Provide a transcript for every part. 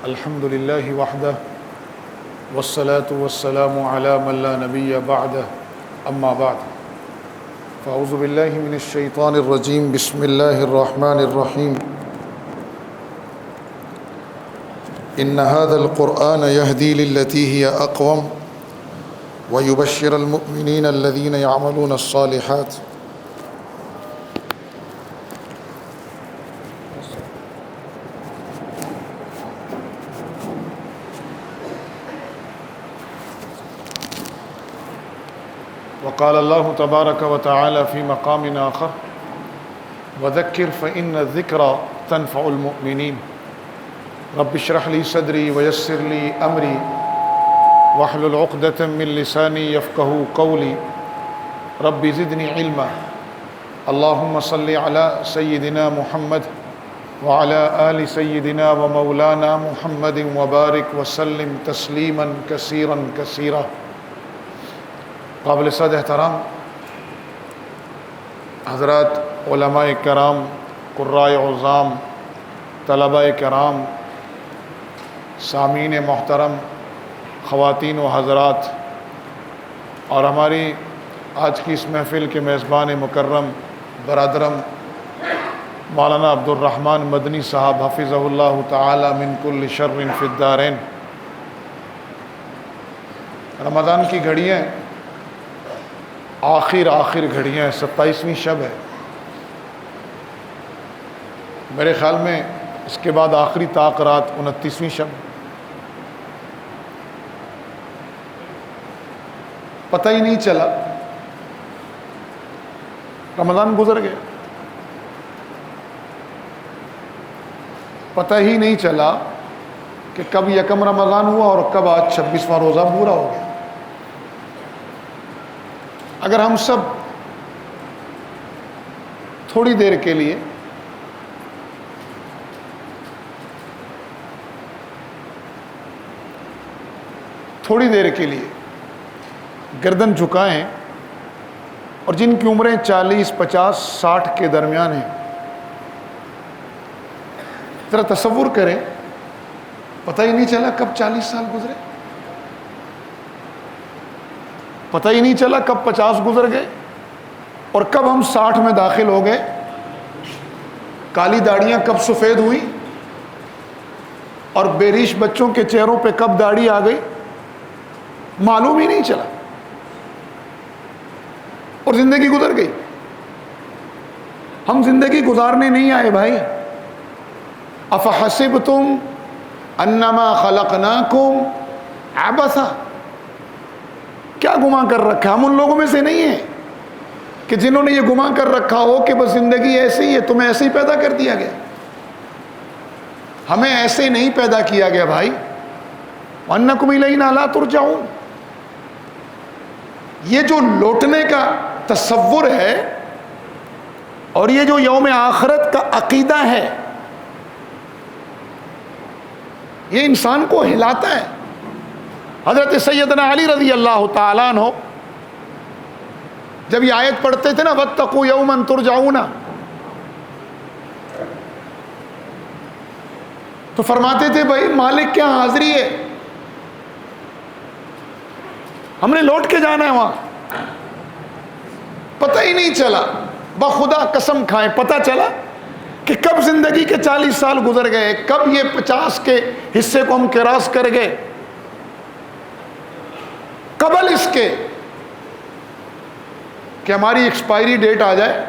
الحمد لله وحده والصلاة والسلام على من لا نبي بعده أما بعد فأعوذ بالله من الشيطان الرجيم بسم الله الرحمن الرحيم إن هذا القرآن يهدي للتي هي أقوم ويبشر المؤمنين الذين يعملون الصالحات وقال الله تبارك وتعالى في مقام آخر وذكر فإن الذكرى تنفع المؤمنين رب اشرح لي صدري ويسر لي أمري واحلل عقدة من لساني يفقهوا قولي رب زدني علما اللهم صل على سيدنا محمد وعلى آل سيدنا ومولانا محمد وبارك وسلم تسليما كثيرا كثيرا. قابل صد احترام حضرات علماء کرام، قرائے عظام، طلباء کرام، سامعین محترم، خواتین و حضرات، اور ہماری آج کی اس محفل کے میزبان مکرم برادرم مولانا عبد الرحمن مدنی صاحب حفظہ اللہ تعالی من کل شر فی الدارین. رمضان کی گھڑیاں آخر گھڑیاں ہیں، 27ویں شب ہے. میرے خیال میں اس کے بعد آخری طاق رات 29ویں شب. پتہ ہی نہیں چلا رمضان گزر گیا، پتہ ہی نہیں چلا کہ کب یکم رمضان ہوا اور کب آج 26واں روزہ پورا ہو گیا. اگر ہم سب تھوڑی دیر کے لیے گردن جھکائیں، اور جن کی عمریں 40، 50، 60 کے درمیان ہیں، ذرا تصور کریں، پتہ ہی نہیں چلا کب 40 سال گزرے، پتہ ہی نہیں چلا کب 50 گزر گئے اور کب ہم 60 میں داخل ہو گئے. کالی داڑیاں کب سفید ہوئی اور بیریش بچوں کے چہروں پہ کب داڑھی آ گئی، معلوم ہی نہیں چلا اور زندگی گزر گئی. ہم زندگی گزارنے نہیں آئے بھائی. افحسبتم انما خلقناکم عبثا، کیا گمان کر رکھا؟ ہم ان لوگوں میں سے نہیں ہیں کہ جنہوں نے یہ گمان کر رکھا ہو کہ بس زندگی ایسے ہی ہے، تمہیں ایسے ہی پیدا کر دیا گیا. ہمیں ایسے نہیں پیدا کیا گیا بھائی. وَأَنَّكُمْ إِلَيْنَا لَا تُرْجَعُونَ. یہ جو لوٹنے کا تصور ہے اور یہ جو یوم آخرت کا عقیدہ ہے، یہ انسان کو ہلاتا ہے. حضرت سیدنا علی رضی اللہ تعالیٰ عنہ جب یہ آیت پڑھتے تھے نا وَاتَّقُوا يَوْمًا تُرْجَعُونَ، تو فرماتے تھے بھائی مالک کیا حاضری ہے، ہم نے لوٹ کے جانا ہے وہاں. پتہ ہی نہیں چلا، بخدا قسم کھائیں پتہ چلا کہ کب زندگی کے 40 سال گزر گئے، کب یہ 50 کے حصے کو ہم کراس کر گئے، قبل اس کے کہ ہماری ایکسپائری ڈیٹ آ جائے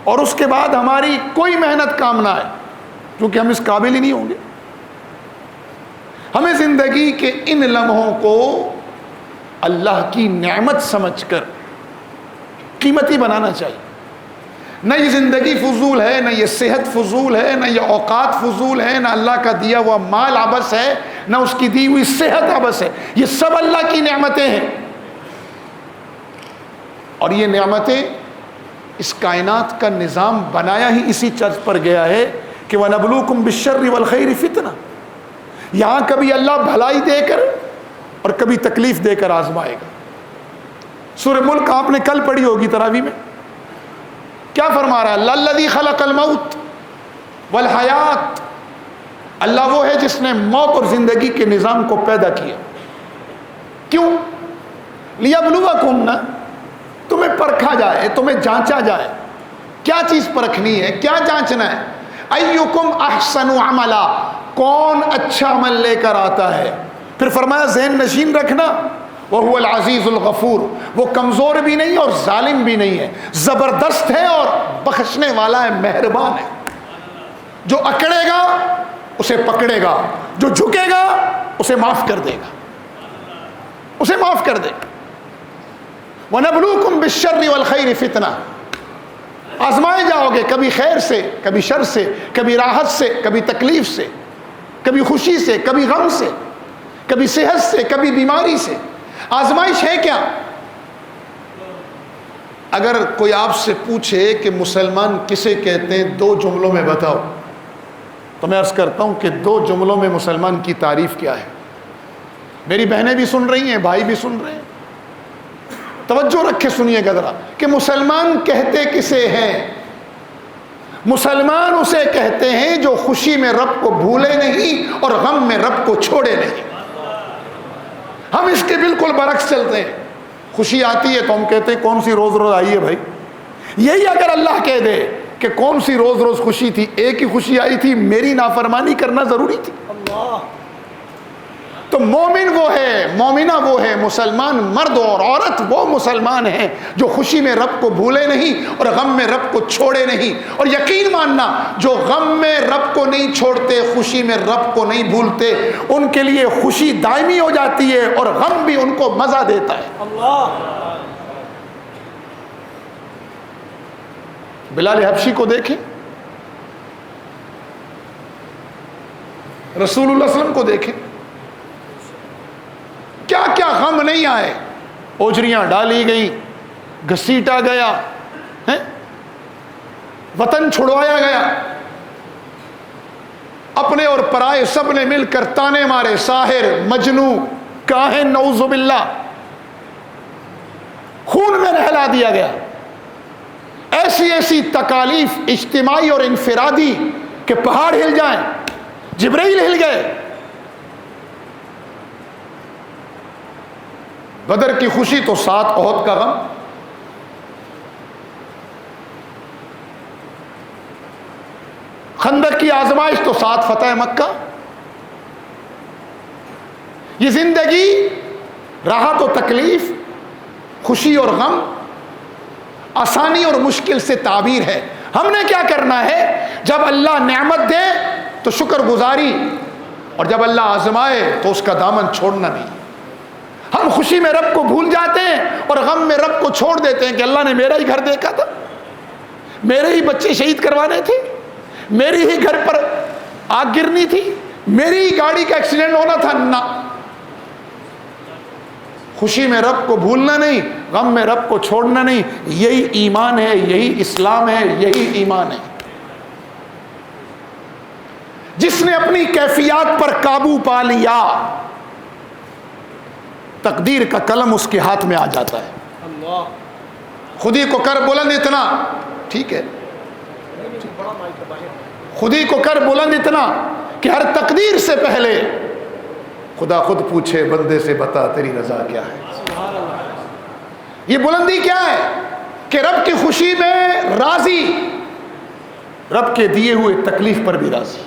اور اس کے بعد ہماری کوئی محنت کام نہ آئے، کیونکہ ہم اس قابل ہی نہیں ہوں گے. ہمیں زندگی کے ان لمحوں کو اللہ کی نعمت سمجھ کر قیمتی بنانا چاہیے. نہ یہ زندگی فضول ہے، نہ یہ صحت فضول ہے، نہ یہ اوقات فضول ہے، نہ اللہ کا دیا ہوا مال عبث ہے، نہ اس کی دی ہوئی صحت عبث ہے. یہ سب اللہ کی نعمتیں ہیں، اور یہ نعمتیں اس کائنات کا نظام بنایا ہی اسی چرچ پر گیا ہے کہ وَنَبْلُوكُمْ بِالشَّرِّ وَالْخَيْرِ فِتْنَةً. یہاں کبھی اللہ بھلائی دے کر اور کبھی تکلیف دے کر آزمائے گا. سورہ ملک آپ نے کل پڑھی ہوگی تراویح میں، کیا فرما رہا ہے اللہ؟ الذی خلق الموت والحیات اللہ وہ ہے جس نے موت اور زندگی کے نظام کو پیدا کیا. کیوں؟ لیبلوکم، نا تمہیں پرکھا جائے، تمہیں جانچا جائے. کیا چیز پرکھنی ہے، کیا جانچنا ہے؟ ایکم احسن عملا، کون اچھا عمل لے کر آتا ہے. پھر فرمایا ذہن نشین رکھنا، وہو العزیز الغفور، وہ کمزور بھی نہیں اور ظالم بھی نہیں ہے، زبردست ہے اور بخشنے والا ہے، مہربان ہے. جو اکڑے گا اسے پکڑے گا، جو جھکے گا اسے معاف کر دے گا، اسے معاف کر دے گا. وَنَبْلُوكُمْ بِالشَّرِّ وَالْخَيْرِ فِتْنَةً، آزمائے جاؤ گے کبھی خیر سے، کبھی شر سے، کبھی راحت سے، کبھی تکلیف سے، کبھی خوشی سے، کبھی غم سے، کبھی صحت سے، کبھی بیماری سے. آزمائش ہے کیا؟ اگر کوئی آپ سے پوچھے کہ مسلمان کسے کہتے ہیں، 2 جملوں میں بتاؤ، تو میں عرض کرتا ہوں کہ 2 جملوں میں مسلمان کی تعریف کیا ہے. میری بہنیں بھی سن رہی ہیں، بھائی بھی سن رہے ہیں، توجہ رکھے سنیے گا ذرا کہ مسلمان کہتے کسے ہیں. مسلمان اسے کہتے ہیں جو خوشی میں رب کو بھولے نہیں اور غم میں رب کو چھوڑے نہیں. ہم اس کے بالکل برعکس چلتے ہیں. خوشی آتی ہے تو ہم کہتے ہیں کون سی روز روز آئی ہے بھائی. یہی اگر اللہ کہہ دے کہ کون سی روز روز خوشی تھی، ایک ہی خوشی آئی تھی، میری نافرمانی کرنا ضروری تھی. تو مومن وہ ہے، مومنہ وہ ہے، مسلمان مرد اور عورت وہ مسلمان ہیں جو خوشی میں رب کو بھولے نہیں اور غم میں رب کو چھوڑے نہیں. اور یقین ماننا، جو غم میں رب کو نہیں چھوڑتے، خوشی میں رب کو نہیں بھولتے، ان کے لیے خوشی دائمی ہو جاتی ہے اور غم بھی ان کو مزہ دیتا ہے. بلال حبشی کو دیکھیں، رسول اللہ صلی اللہ علیہ وسلم کو دیکھیں، کیا کیا غم نہیں آئے. اوجریاں ڈالی گئیں، گھسیٹا گیا، وطن چھڑوایا گیا، اپنے اور پرائے سب نے مل کر تانے مارے، ساحر، مجنو، کاہن، نعوذ باللہ، خون میں نہلا دیا گیا. ایسی ایسی تکالیف اجتماعی اور انفرادی کہ پہاڑ ہل جائیں. جبرائیل ہل گئے. بدر کی خوشی تو 7 احد کا غم. خندق کی آزمائش تو 7 فتح مکہ. یہ زندگی راحت و تکلیف، خوشی اور غم، آسانی اور مشکل سے تعبیر ہے. ہم نے کیا کرنا ہے؟ جب اللہ نعمت دے تو شکر گزاری، اور جب اللہ آزمائے تو اس کا دامن چھوڑنا نہیں. ہم خوشی میں رب کو بھول جاتے ہیں اور غم میں رب کو چھوڑ دیتے ہیں کہ اللہ نے میرا ہی گھر دیکھا تھا، میرے ہی بچے شہید کروانے تھے، میری ہی گھر پر آگ گرنی تھی، میری ہی گاڑی کا ایکسیڈنٹ ہونا تھا. نہ، خوشی میں رب کو بھولنا نہیں، غم میں رب کو چھوڑنا نہیں. یہی ایمان ہے، یہی اسلام ہے، یہی ایمان ہے. جس نے اپنی کیفیات پر قابو پا لیا، تقدیر کا قلم اس کے ہاتھ میں آ جاتا ہے. خودی کو کر بلند اتنا، ٹھیک ہے، خودی کو کر بلند اتنا کہ ہر تقدیر سے پہلے خدا خود پوچھے بندے سے، بتا تیری رضا کیا ہے. یہ بلندی کیا ہے کہ رب کی خوشی میں راضی، رب کے دیے ہوئے تکلیف پر بھی راضی.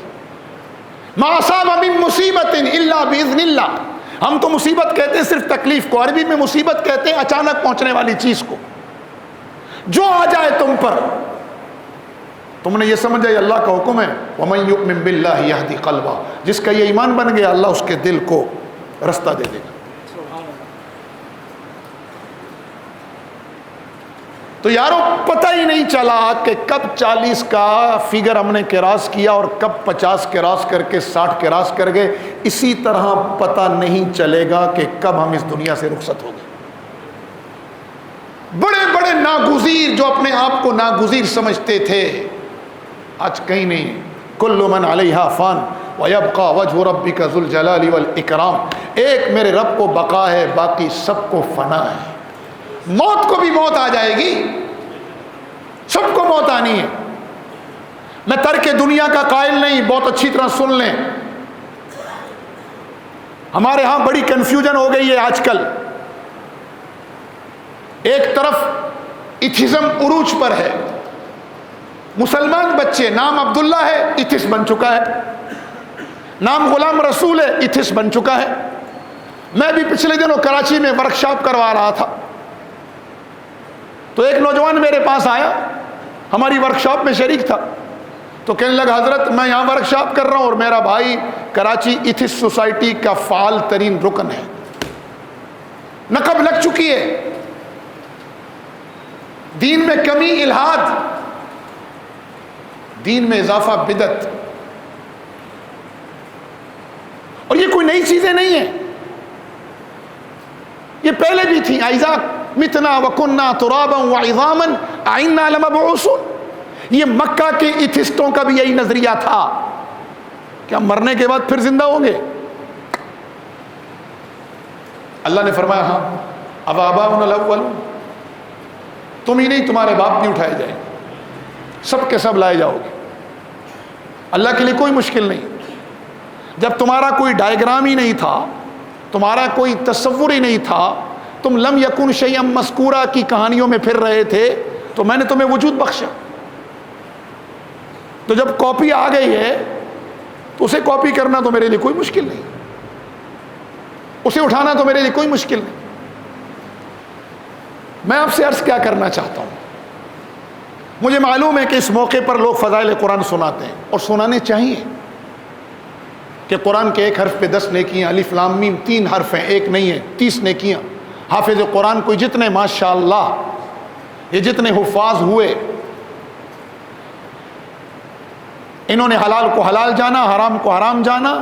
ما اصاب من مصیبت الا باذن اللہ. ہم تو مصیبت کہتے ہیں صرف تکلیف کو، عربی میں مصیبت کہتے ہیں اچانک پہنچنے والی چیز کو. جو آ جائے تم پر، تم نے یہ سمجھا یہ اللہ کا حکم ہے. وَمَن يُؤْمِن بِاللَّهِ يَهْدِ قَلْبَهُ. جس کا یہ ایمان بن گیا، اللہ اس کے دل کو رستہ دے دے گا. تو یارو پتہ ہی نہیں چلا کہ کب 40 کا فگر ہم نے کراس کیا اور کب 50 کراس کر کے 60 کراس کر گئے. اسی طرح پتہ نہیں چلے گا کہ کب ہم اس دنیا سے رخصت ہو گئے. بڑے بڑے ناگزیر جو اپنے آپ کو ناگزیر سمجھتے تھے، آج کہیں نہیں. کل من علیہا فان ویبقى وجہ ربک ذو الجلال والاکرام. ایک میرے رب کو بقا ہے، باقی سب کو فنا ہے. موت کو بھی موت آ جائے گی، سب کو موت آنی ہے. میں ترک دنیا کا قائل نہیں، بہت اچھی طرح سن لیں. ہمارے ہاں بڑی کنفیوژن ہو گئی ہے آج کل. ایک طرف ایتھزم عروج پر ہے، مسلمان بچے، نام عبداللہ ہے ایتھس بن چکا ہے، نام غلام رسول ہے ایتھس بن چکا ہے. میں بھی پچھلے دنوں کراچی میں ورکشاپ کروا رہا تھا، تو ایک نوجوان میرے پاس آیا، ہماری ورکشاپ میں شریک تھا، تو کہنے لگا حضرت میں یہاں ورکشاپ کر رہا ہوں اور میرا بھائی کراچی ایتھس سوسائٹی کا فعال ترین رکن ہے، نقب لگ چکی ہے، دین میں کمی الحاد، دین میں اضافہ بدعت. اور یہ کوئی نئی چیزیں نہیں ہیں، یہ پہلے بھی تھی. اذا متنا وکنا ترابا وعظاما انا لمبعوثون. یہ مکہ کے ایتھسٹوں کا بھی یہی نظریہ تھا کہ ہم مرنے کے بعد پھر زندہ ہوں گے. اللہ نے فرمایا ہاں اب آباؤنا الاولون، تم ہی نہیں تمہارے باپ بھی اٹھائے جائیں، سب کے سب لائے جاؤ گے. اللہ کے لیے کوئی مشکل نہیں. جب تمہارا کوئی ڈائیگرام ہی نہیں تھا، تمہارا کوئی تصور ہی نہیں تھا، تم لم یکن شیئا مذکورا کی کہانیوں میں پھر رہے تھے، تو میں نے تمہیں وجود بخشا. تو جب کاپی آ گئی ہے تو اسے کاپی کرنا تو میرے لیے کوئی مشکل نہیں، اسے اٹھانا تو میرے لیے کوئی مشکل نہیں. میں آپ سے عرض کیا کرنا چاہتا ہوں، مجھے معلوم ہے کہ اس موقع پر لوگ فضائل قرآن سناتے ہیں اور سنانے چاہیے کہ قرآن کے ایک حرف پہ 10 نیکیاں، الف لام میم 3 حرف ہیں، ایک نہیں ہے، 30 نیکیاں. حافظ قرآن کو جتنے ماشاءاللہ یہ جتنے حفاظ ہوئے، انہوں نے حلال کو حلال جانا، حرام کو حرام جانا.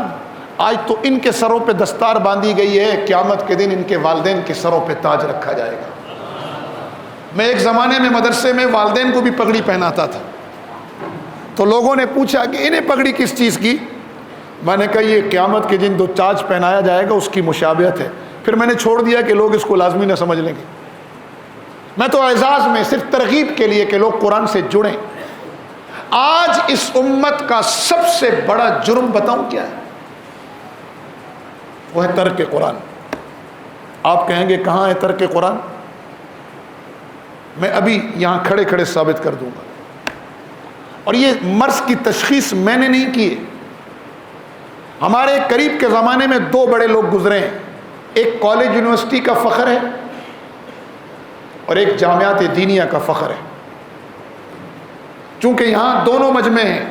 آج تو ان کے سروں پہ دستار باندھی گئی ہے، قیامت کے دن ان کے والدین کے سروں پہ تاج رکھا جائے گا. میں ایک زمانے میں مدرسے میں والدین کو بھی پگڑی پہناتا تھا، تو لوگوں نے پوچھا کہ انہیں پگڑی کس چیز کی؟ میں نے کہا یہ قیامت کے دن جو تاج پہنایا جائے گا اس کی مشابہت ہے. پھر میں نے چھوڑ دیا کہ لوگ اس کو لازمی نہ سمجھ لیں گے. میں تو اعزاز میں صرف ترغیب کے لیے کہ لوگ قرآن سے جڑیں. آج اس امت کا سب سے بڑا جرم بتاؤں کیا ہے؟ وہ ہے ترک قرآن. آپ کہیں گے کہاں ہے ترک قرآن؟ میں ابھی یہاں کھڑے کھڑے ثابت کر دوں گا. اور یہ مرض کی تشخیص میں نے نہیں کی ہے. ہمارے قریب کے زمانے میں 2 بڑے لوگ گزرے ہیں، ایک کالج یونیورسٹی کا فخر ہے اور ایک جامعات دینیہ کا فخر ہے. چونکہ یہاں دونوں مجمع ہیں،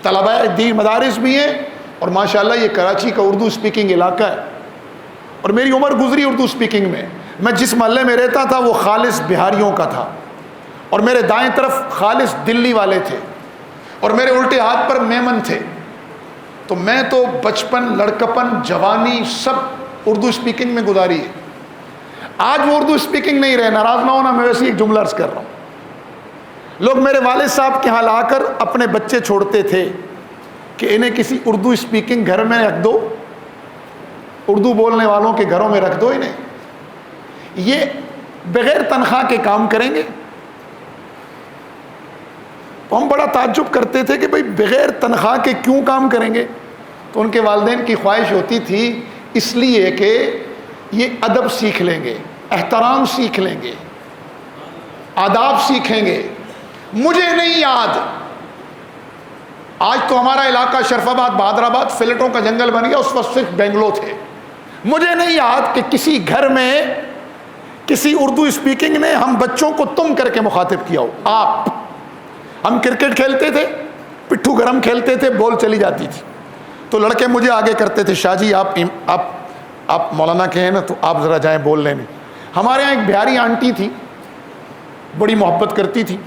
طلباء دین مدارس بھی ہیں، اور ماشاءاللہ یہ کراچی کا اردو سپیکنگ علاقہ ہے، اور میری عمر گزری اردو سپیکنگ میں. میں جس محلے میں رہتا تھا وہ خالص بہاریوں کا تھا، اور میرے دائیں طرف خالص دلی والے تھے، اور میرے الٹے ہاتھ پر میمن تھے. تو میں تو بچپن، لڑکپن، جوانی سب اردو سپیکنگ میں گزاری ہے. آج وہ اردو سپیکنگ نہیں رہے، ناراض نہ ہونا، میں ویسے ایک جملہ عرض کر رہا ہوں. لوگ میرے والد صاحب کے ہاں لا کر اپنے بچے چھوڑتے تھے کہ انہیں کسی اردو سپیکنگ گھر میں رکھ دو، اردو بولنے والوں کے گھروں میں رکھ دو انہیں، یہ بغیر تنخواہ کے کام کریں گے. تو ہم بڑا تعجب کرتے تھے کہ بھئی بغیر تنخواہ کے کیوں کام کریں گے؟ تو ان کے والدین کی خواہش ہوتی تھی اس لیے کہ یہ ادب سیکھ لیں گے، احترام سیکھ لیں گے، آداب سیکھیں گے. مجھے نہیں یاد، آج تو ہمارا علاقہ شرف آباد، بہادر آباد فلیٹوں کا جنگل بن گیا، اس وقت صرف بنگلو تھے. مجھے نہیں یاد کہ کسی گھر میں کسی اردو اسپیکنگ نے ہم بچوں کو تم کر کے مخاطب کیا ہو. آپ، ہم کرکٹ کھیلتے تھے، پٹھو گرم کھیلتے تھے، بال چلی جاتی تھی تو لڑکے مجھے آگے کرتے تھے، شاہ جی آپ مولانا کے ہیں نا تو آپ ذرا جائیں بول لینے. ہمارے یہاں ایک بہاری آنٹی تھی، بڑی محبت کرتی تھی،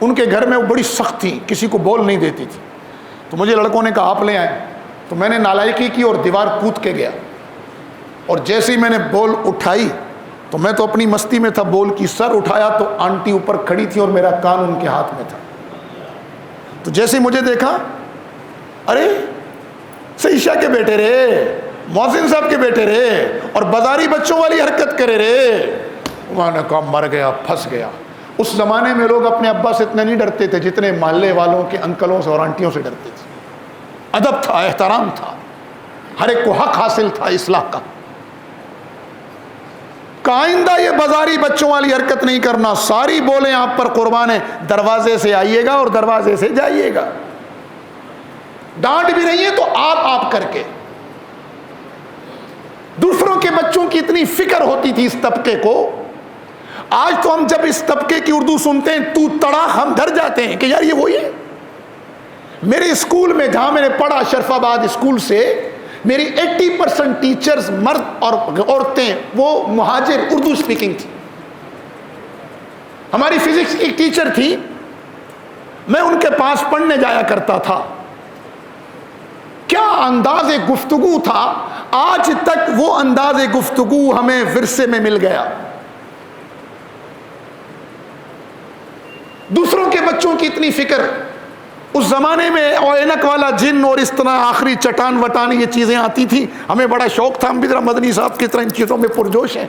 ان کے گھر میں وہ بڑی سخت تھی، کسی کو بول نہیں دیتی تھی. تو مجھے لڑکوں نے کہا آپ لے آئیں، تو میں نے نالائکی کی اور دیوار کود کے گیا، اور جیسے ہی میں نے بال اٹھائی تو میں تو اپنی مستی میں تھا، بال کی سر اٹھایا تو آنٹی اوپر کھڑی تھی اور میرا کان ان کے ہاتھ میں تھا. تو جیسے ہی مجھے دیکھا، ارے سیشا کے بیٹے رے، محسن صاحب کے بیٹے رے، اور بازاری بچوں والی حرکت کرے رے. میں نے کہا مر گیا، پھنس گیا. اس زمانے میں لوگ اپنے ابا سے اتنے نہیں ڈرتے تھے جتنے محلے والوں کے انکلوں سے اور آنٹیوں سے ڈرتے تھے. ادب تھا، احترام تھا. ہر ایک کو حق حاصل تھا اصلاح کا. آئندہ یہ بازاری بچوں والی حرکت نہیں کرنا. ساری بولیں آپ پر قربان ہے. دروازے سے آئیے گا اور دروازے سے جائیے گا. ڈانٹ بھی رہی ہے تو آپ کر کے. دوسروں کے بچوں کی اتنی فکر ہوتی تھی اس طبقے کو. آج تو ہم جب اس طبقے کی اردو سنتے ہیں تو تڑاک ہم ڈر جاتے ہیں کہ یار یہ وہی ہے. میرے اسکول میں جہاں میں نے پڑھا شرف آباد اسکول سے, میری 80% ٹیچرز مرد اور عورتیں وہ مہاجر اردو اسپیکنگ تھی. ہماری فزکس کی ٹیچر تھی, میں ان کے پاس پڑھنے جایا کرتا تھا. کیا انداز گفتگو تھا, آج تک وہ انداز گفتگو ہمیں ورثے میں مل گیا. دوسروں کے بچوں کی اتنی فکر. اس زمانے میں اینک والا جن اور اس طرح آخری چٹان وٹان یہ چیزیں آتی تھیں, ہمیں بڑا شوق تھا. ہم بھی ذرا مدنی صاحب کی طرح ان چیزوں میں پرجوش ہیں,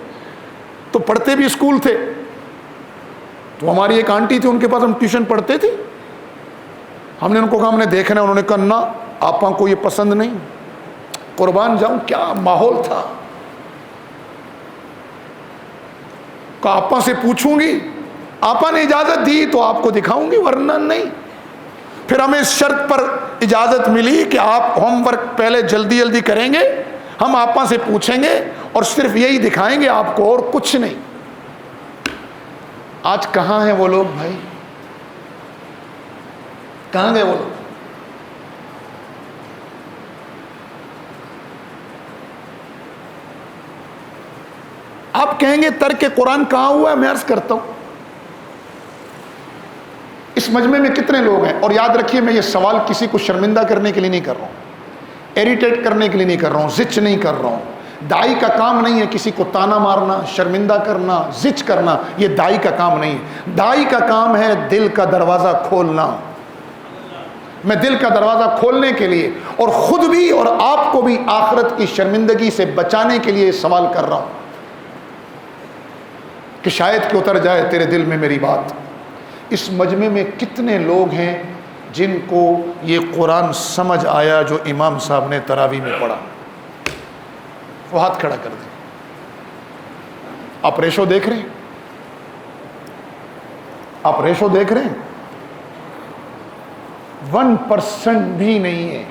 تو پڑھتے بھی اسکول تھے. تو ہماری ایک آنٹی تھی, ان کے پاس ہم ٹیوشن پڑھتے تھے. ہم نے ان کو کہا ہم نے دیکھنا ہے. انہوں نے کہا نہ, آپا کو یہ پسند نہیں. قربان جاؤں کیا ماحول تھا. کہا آپا سے پوچھوں گی, آپا نے اجازت دی تو آپ کو دکھاؤں گی, ورنہ نہیں. پھر ہمیں اس شرط پر اجازت ملی کہ آپ ہوم ورک پہلے جلدی جلدی کریں گے, ہم آپا سے پوچھیں گے اور صرف یہی دکھائیں گے آپ کو, اور کچھ نہیں. آج کہاں ہیں وہ لوگ بھائی, کہاں گئے وہ لوگ؟ آپ کہیں گے ترک قرآن کہاں ہوا ہے؟ میں عرض کرتا ہوں, اس مجمع میں کتنے لوگ ہیں؟ اور یاد رکھیے میں یہ سوال کسی کو شرمندہ کرنے کے لیے نہیں کر رہا ہوں, ایریٹیٹ کرنے کے لیے نہیں کر رہا ہوں, زچ نہیں کر رہا ہوں. دائی کا کام نہیں ہے کسی کو تانا مارنا, شرمندہ کرنا, زچ کرنا. یہ دائی کا کام نہیں ہے. دائی کا کام ہے دل کا دروازہ کھولنا. میں دل کا دروازہ کھولنے کے لیے اور خود بھی اور آپ کو بھی آخرت کی شرمندگی سے بچانے کے لیے سوال کر رہا ہوں کہ شاید کہ اتر جائے تیرے دل میں میری بات. اس مجمع میں کتنے لوگ ہیں جن کو یہ قرآن سمجھ آیا جو امام صاحب نے تراویح میں پڑھا؟ وہ ہاتھ کھڑا کر دیں. آپ ریشو دیکھ رہے ہیں؟ آپ ریشو دیکھ رہے ہیں؟ 1% بھی نہیں ہے.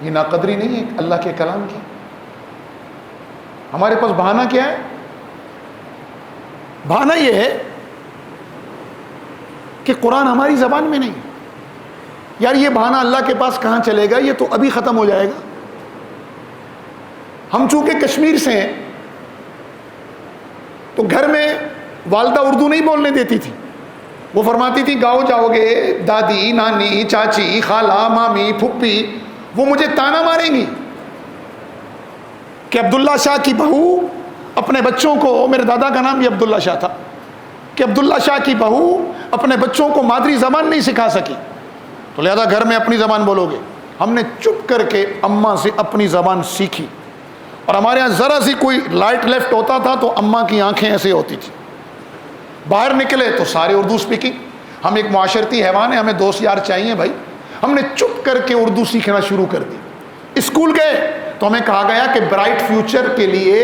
یہ ناقدری نہیں ہے اللہ کے کلام کی. ہمارے پاس بہانہ کیا ہے؟ بہانہ یہ ہے کہ قرآن ہماری زبان میں نہیں. یار یہ بہانہ اللہ کے پاس کہاں چلے گا, یہ تو ابھی ختم ہو جائے گا. ہم چونکہ کشمیر سے ہیں تو گھر میں والدہ اردو نہیں بولنے دیتی تھی. وہ فرماتی تھی گاؤں جاؤ گے دادی, نانی, چاچی, خالہ, مامی, پھپھی وہ مجھے تانا ماریں گی کہ عبداللہ شاہ کی بہو اپنے بچوں کو, میرے دادا کا نام بھی عبداللہ شاہ تھا, کہ عبداللہ شاہ کی بہو اپنے بچوں کو مادری زبان نہیں سکھا سکی, تو لہذا گھر میں اپنی زبان بولو گے. ہم نے چپ کر کے اماں سے اپنی زبان سیکھی, اور ہمارے ہاں ذرا سی کوئی لائٹ لیفٹ ہوتا تھا تو اماں کی آنکھیں ایسے ہوتی تھی. باہر نکلے تو سارے اردو اسپیکنگ. ہم ایک معاشرتی حیوان ہیں, ہمیں دوست یار چاہیے بھائی. ہم نے چپ کر کے اردو سیکھنا شروع کر دی. اسکول گئے تو ہمیں کہا گیا کہ برائٹ فیوچر کے لیے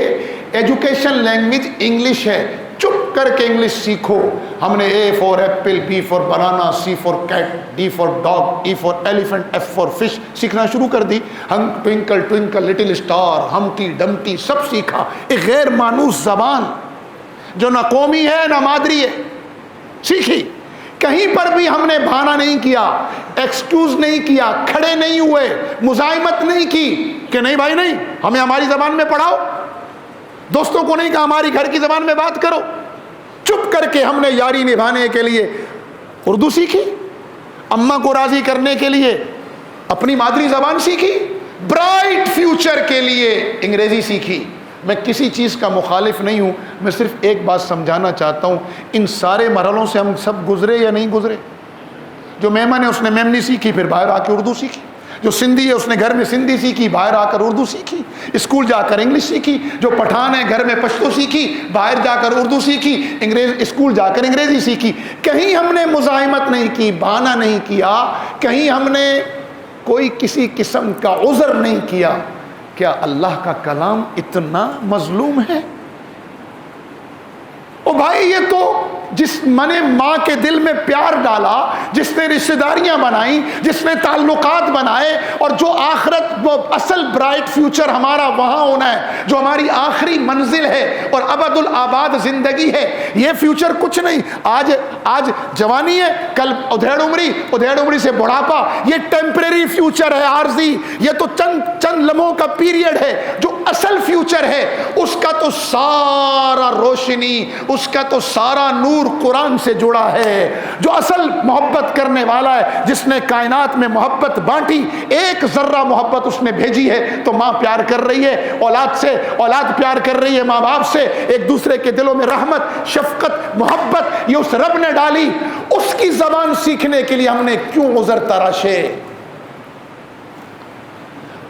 ایجوکیشن لینگویج انگلش ہے, چپ کر کے انگلش سیکھو. ہم نے A for apple, B for banana, C for cat, D for dog, E for elephant, F for fish سیکھنا شروع کر دی. ہم twinkle twinkle little star, Humpty Dumpty سب سیکھا. ایک غیر مانوس زبان جو نہ قومی ہے نہ مادری ہے سیکھی. کہیں پر بھی ہم نے بہانہ نہیں کیا, ایکسکیوز نہیں کیا, کھڑے نہیں ہوئے, مزاحمت نہیں کی کہ نہیں بھائی نہیں ہمیں ہماری زبان میں پڑھاؤ. دوستوں کو نہیں کہا ہماری گھر کی زبان میں بات کرو. چپ کر کے ہم نے یاری نبھانے کے لیے اردو سیکھی, اماں کو راضی کرنے کے لیے اپنی مادری زبان سیکھی, برائٹ فیوچر کے لیے انگریزی سیکھی. میں کسی چیز کا مخالف نہیں ہوں, میں صرف ایک بات سمجھانا چاہتا ہوں, ان سارے مرحلوں سے ہم سب گزرے یا نہیں گزرے؟ جو میمن ہے اس نے میمنی سیکھی, پھر باہر آ کے اردو سیکھی. جو سندھی ہے اس نے گھر میں سندھی سیکھی, باہر آ کر اردو سیکھی. اسکول جا کر انگلش سیکھی. جو پٹھان ہے گھر میں پشتو سیکھی, باہر جا کر اردو سیکھی. اسکول جا کر انگریزی سیکھی. کہیں ہم نے مزاحمت نہیں کی, بہانہ نہیں کیا, کہیں ہم نے کوئی کسی قسم کا عذر نہیں کیا. کیا اللہ کا کلام اتنا مظلوم ہے؟ او بھائی یہ تو جس نے ماں کے دل میں پیار ڈالا، جس نے رشتہ داریاں بنائیں، جس نے تعلقات بنائے، اور جو آخرت وہ اصل برائٹ فیوچر ہمارا وہاں ہونا ہے، جو ہماری آخری منزل ہے اور ابد الآباد زندگی ہے، یہ فیوچر کچھ نہیں. آج جوانی ہے، کل ادھیڑ عمری سے بڑھاپا. یہ ٹیمپریری فیوچر ہے، عارضی. یہ تو چند لمحوں کا پیریڈ ہے. جو اصل فیوچر ہے اس کا تو سارا روشنی، اس کا تو سارا نور قرآن سے جڑا ہے. جو اصل محبت کرنے والا ہے، جس نے کائنات میں محبت بانٹی، ایک ذرہ محبت اس نے بھیجی ہے. تو ماں پیار کر رہی ہے اولاد سے، اولاد پیار کر رہی ہے ماں باپ سے. ایک دوسرے کے دلوں میں رحمت، شفقت، محبت یہ اس رب نے ڈالی. اس کی زبان سیکھنے کے لیے ہم نے کیوں عذر تراشے؟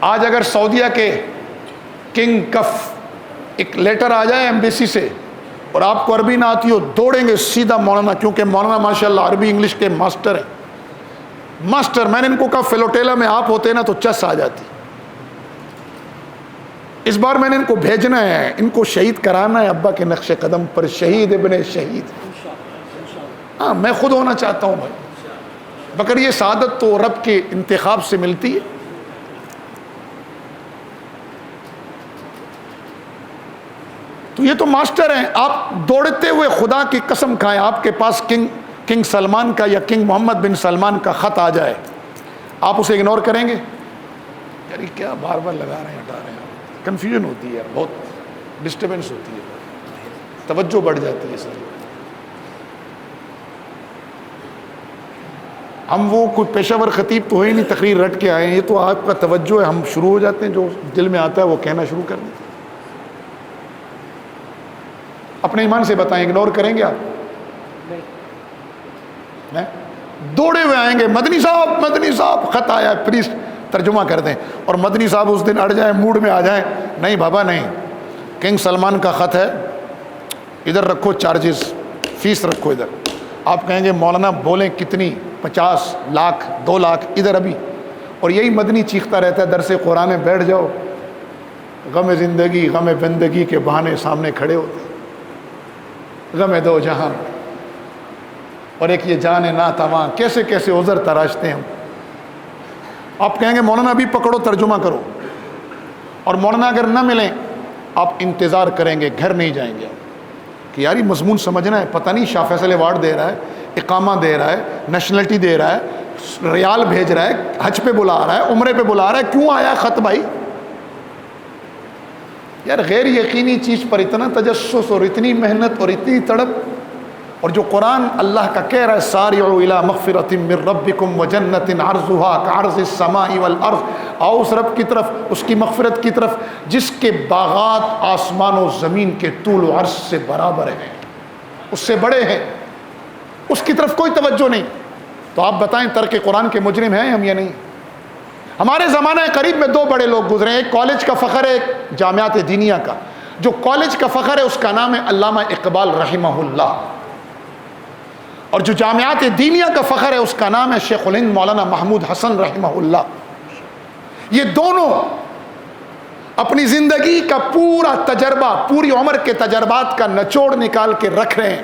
آج اگر سعودیہ کے کنگ کف ایک لیٹر آ جائے ایمبیسی سے اور آپ کو عربی نہ آتی ہو، دوڑیں گے سیدھا مولانا، کیونکہ مولانا ماشاءاللہ عربی انگلش کے ماسٹر ہیں. ماسٹر. میں نے ان کو کہا فلوٹیلا میں آپ ہوتے نا تو چس آ جاتی. اس بار میں نے ان کو بھیجنا ہے، ان کو شہید کرانا ہے ابا کے نقش قدم پر. شہید ابن شہید. ہاں میں خود ہونا چاہتا ہوں بھائی، مگر یہ سعادت تو رب کے انتخاب سے ملتی ہے. تو یہ تو ماسٹر ہیں. آپ دوڑتے ہوئے خدا کی قسم کھائیں آپ کے پاس کنگ سلمان کا یا کنگ محمد بن سلمان کا خط آ جائے، آپ اسے اگنور کریں گے؟ یار یہ کیا بار بار لگا رہے ہیں، ہٹا رہے ہیں. کنفیوژن ہوتی ہے، بہت ڈسٹربنس ہوتی ہے، توجہ بڑھ جاتی ہے. سر ہم وہ کوئی پیشہ ور خطیب تو ہے ہی نہیں، تقریر رٹ کے آئے ہیں. یہ تو آپ کا توجہ ہے، ہم شروع ہو جاتے ہیں، جو دل میں آتا ہے وہ کہنا شروع کر دیں. اپنے ایمان سے بتائیں، اگنور کریں گے آپ؟ نہیں. دوڑے ہوئے آئیں گے، مدنی صاحب خط آیا ہے، پلیز ترجمہ کر دیں. اور مدنی صاحب اس دن اڑ جائیں، موڈ میں آ جائیں، نہیں بابا نہیں، کنگ سلمان کا خط ہے، ادھر رکھو چارجز، فیس رکھو ادھر. آپ کہیں گے مولانا بولیں کتنی؟ 50 لاکھ 2 لاکھ ادھر ابھی. اور یہی مدنی چیختا رہتا ہے درس قرآن میں بیٹھ جاؤ، غم زندگی غم بندگی کے بہانے سامنے کھڑے ہوتے، غم دو جہاں اور ایک یہ جان ناتواں. کیسے کیسے عذر تراشتے ہیں. آپ کہیں گے مولانا ابھی پکڑو ترجمہ کرو، اور مولانا اگر نہ ملیں آپ انتظار کریں گے، گھر نہیں جائیں گے کہ یار یہ مضمون سمجھنا ہے. پتہ نہیں شاہ فیصل ایوارڈ دے رہا ہے، اقامہ دے رہا ہے، نیشنلٹی دے رہا ہے، ریال بھیج رہا ہے، حج پہ بلا رہا ہے، عمرے پہ بلا رہا ہے، کیوں آیا خط بھائی؟ یار غیر یقینی چیز پر اتنا تجسس اور اتنی محنت اور اتنی تڑپ. اور جو قرآن اللہ کا کہہ رہا ہے سارعوا الی مغفرۃ من ربکم وجنۃ عرضها کعرض السماء والارض، آؤ اس رب کی طرف، اس کی مغفرت کی طرف جس کے باغات آسمان و زمین کے طول و عرض سے برابر ہیں، اس سے بڑے ہیں. اس کی طرف کوئی توجہ نہیں. تو آپ بتائیں ترک قرآن کے مجرم ہیں ہم یا نہیں؟ ہمارے زمانہ قریب میں 2 بڑے لوگ گزرے، ایک کالج کا فخر ہے، ایک جامعات دینیہ کا. جو کالج کا فخر ہے اس کا نام ہے علامہ اقبال رحمہ اللہ، اور جو جامعات دینیہ کا فخر ہے اس کا نام ہے شیخ الہند مولانا محمود حسن رحمہ اللہ. یہ دونوں اپنی زندگی کا پورا تجربہ، پوری عمر کے تجربات کا نچوڑ نکال کے رکھ رہے ہیں.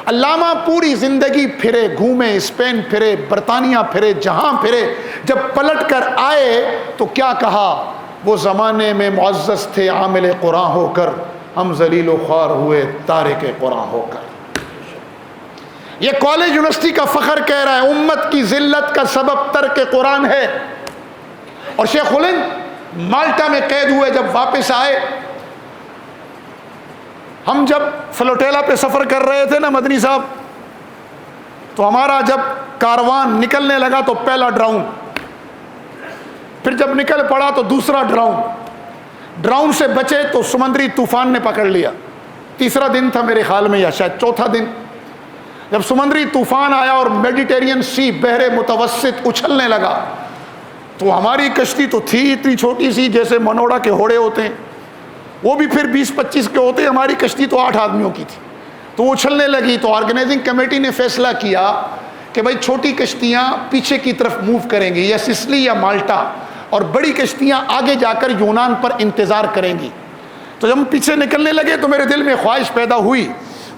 علامہ پوری زندگی پھرے، گھومے، اسپین پھرے، برطانیہ پھرے، جہاں پھرے. جب پلٹ کر آئے تو کیا کہا؟ وہ زمانے میں معزز تھے عامل قرآن ہو کر، ہم ذلیل و خوار ہوئے تارک قرآن ہو کر. یہ کالج یونیورسٹی کا فخر کہہ رہا ہے امت کی ذلت کا سبب ترک قرآن ہے. اور شیخ الہند مالٹا میں قید ہوئے، جب واپس آئے، ہم جب فلوٹیلا پہ سفر کر رہے تھے نا مدنی صاحب، تو ہمارا جب کاروان نکلنے لگا تو پہلا ڈراؤن، پھر جب نکل پڑا تو دوسرا ڈراؤن سے بچے تو سمندری طوفان نے پکڑ لیا. تیسرا دن تھا میرے خیال میں یا شاید چوتھا دن، جب سمندری طوفان آیا اور میڈیٹرین سی بحر متوسط اچھلنے لگا، تو ہماری کشتی تو تھی اتنی چھوٹی سی جیسے منوڑا کے ہوڑے ہوتے ہیں، وہ بھی پھر 20-25 کے ہوتے، ہماری کشتی تو 8 آدمیوں کی تھی. تو اچھلنے لگی. تو آرگنائزنگ کمیٹی نے فیصلہ کیا کہ بھائی چھوٹی کشتیاں پیچھے کی طرف موو کریں گی یا سسلی یا مالٹا، اور بڑی کشتیاں آگے جا کر یونان پر انتظار کریں گی۔ تو جب ہم پیچھے نکلنے لگے تو میرے دل میں خواہش پیدا ہوئی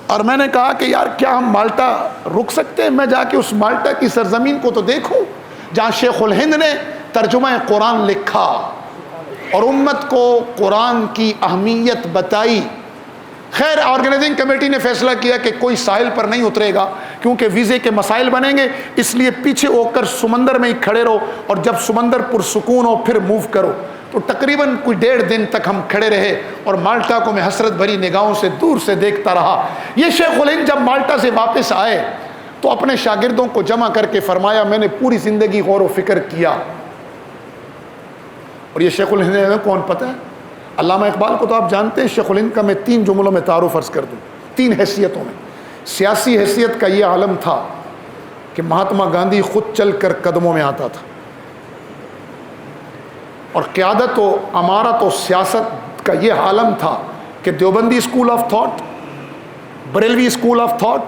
اور میں نے کہا کہ یار کیا ہم مالٹا رک سکتے ہیں؟ میں جا کے اس مالٹا کی سرزمین کو تو دیکھوں جہاں شیخ الہند نے ترجمہ قرآن لکھا اور امت کو قرآن کی اہمیت بتائی۔ خیر آرگنائزنگ کمیٹی نے فیصلہ کیا کہ کوئی ساحل پر نہیں اترے گا کیونکہ ویزے کے مسائل بنیں گے، اس لیے پیچھے ہو کر سمندر میں ہی کھڑے رہو اور جب سمندر پرسکون ہو پھر موو کرو۔ تو تقریباً کوئی 1.5 دن تک ہم کھڑے رہے اور مالٹا کو میں حسرت بھری نگاہوں سے دور سے دیکھتا رہا۔ یہ شیخ الہند جب مالٹا سے واپس آئے تو اپنے شاگردوں کو جمع کر کے فرمایا میں نے پوری زندگی غور و فکر کیا۔ اور یہ شیخ الہند کون پتہ ہے؟ علامہ اقبال کو تو آپ جانتے ہیں۔ شیخ الہند کا میں 3 جملوں میں تعارف عرض کر دوں، 3 حیثیتوں میں۔ سیاسی حیثیت کا یہ عالم تھا کہ مہاتما گاندھی خود چل کر قدموں میں آتا تھا، اور قیادت و امارت و سیاست کا یہ عالم تھا کہ Deobandi school of thought, Barelvi school of thought,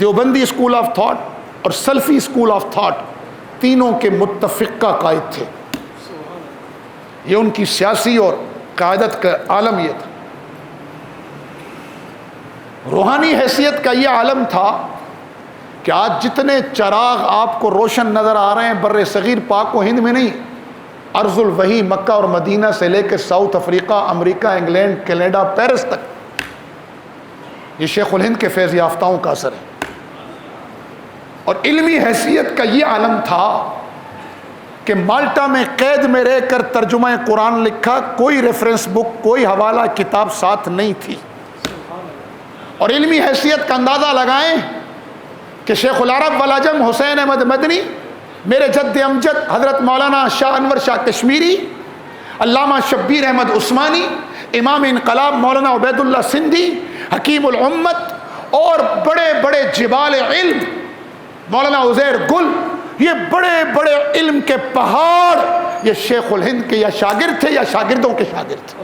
Deobandi school of thought اور سلفی اسکول آف تھاٹ تینوں کے متفقہ قائد تھے۔ یہ ان کی سیاسی اور قیادت کا عالم یہ تھا۔ روحانی حیثیت کا یہ عالم تھا کہ آج جتنے چراغ آپ کو روشن نظر آ رہے ہیں بر صغیر پاک و ہند میں نہیں، ارض الوحی مکہ اور مدینہ سے لے کے ساؤتھ افریقہ، امریکہ، انگلینڈ، کینیڈا، پیرس تک، یہ شیخ الہند کے فیض یافتاؤں کا اثر ہے۔ اور علمی حیثیت کا یہ عالم تھا کہ مالٹا میں قید میں رہ کر ترجمہ قرآن لکھا، کوئی ریفرنس بک، کوئی حوالہ کتاب ساتھ نہیں تھی۔ اور علمی حیثیت کا اندازہ لگائیں کہ شیخ العرب والعجم حسین احمد مدنی، میرے جد امجد حضرت مولانا شاہ انور شاہ کشمیری، علامہ شبیر احمد عثمانی، امام انقلاب مولانا عبید اللہ سندھی، حکیم الامت اور بڑے بڑے جبال علم مولانا عزیر گل، یہ بڑے بڑے علم کے پہاڑ یہ شیخ الہند کے یا شاگرد تھے یا شاگردوں کے شاگرد تھے۔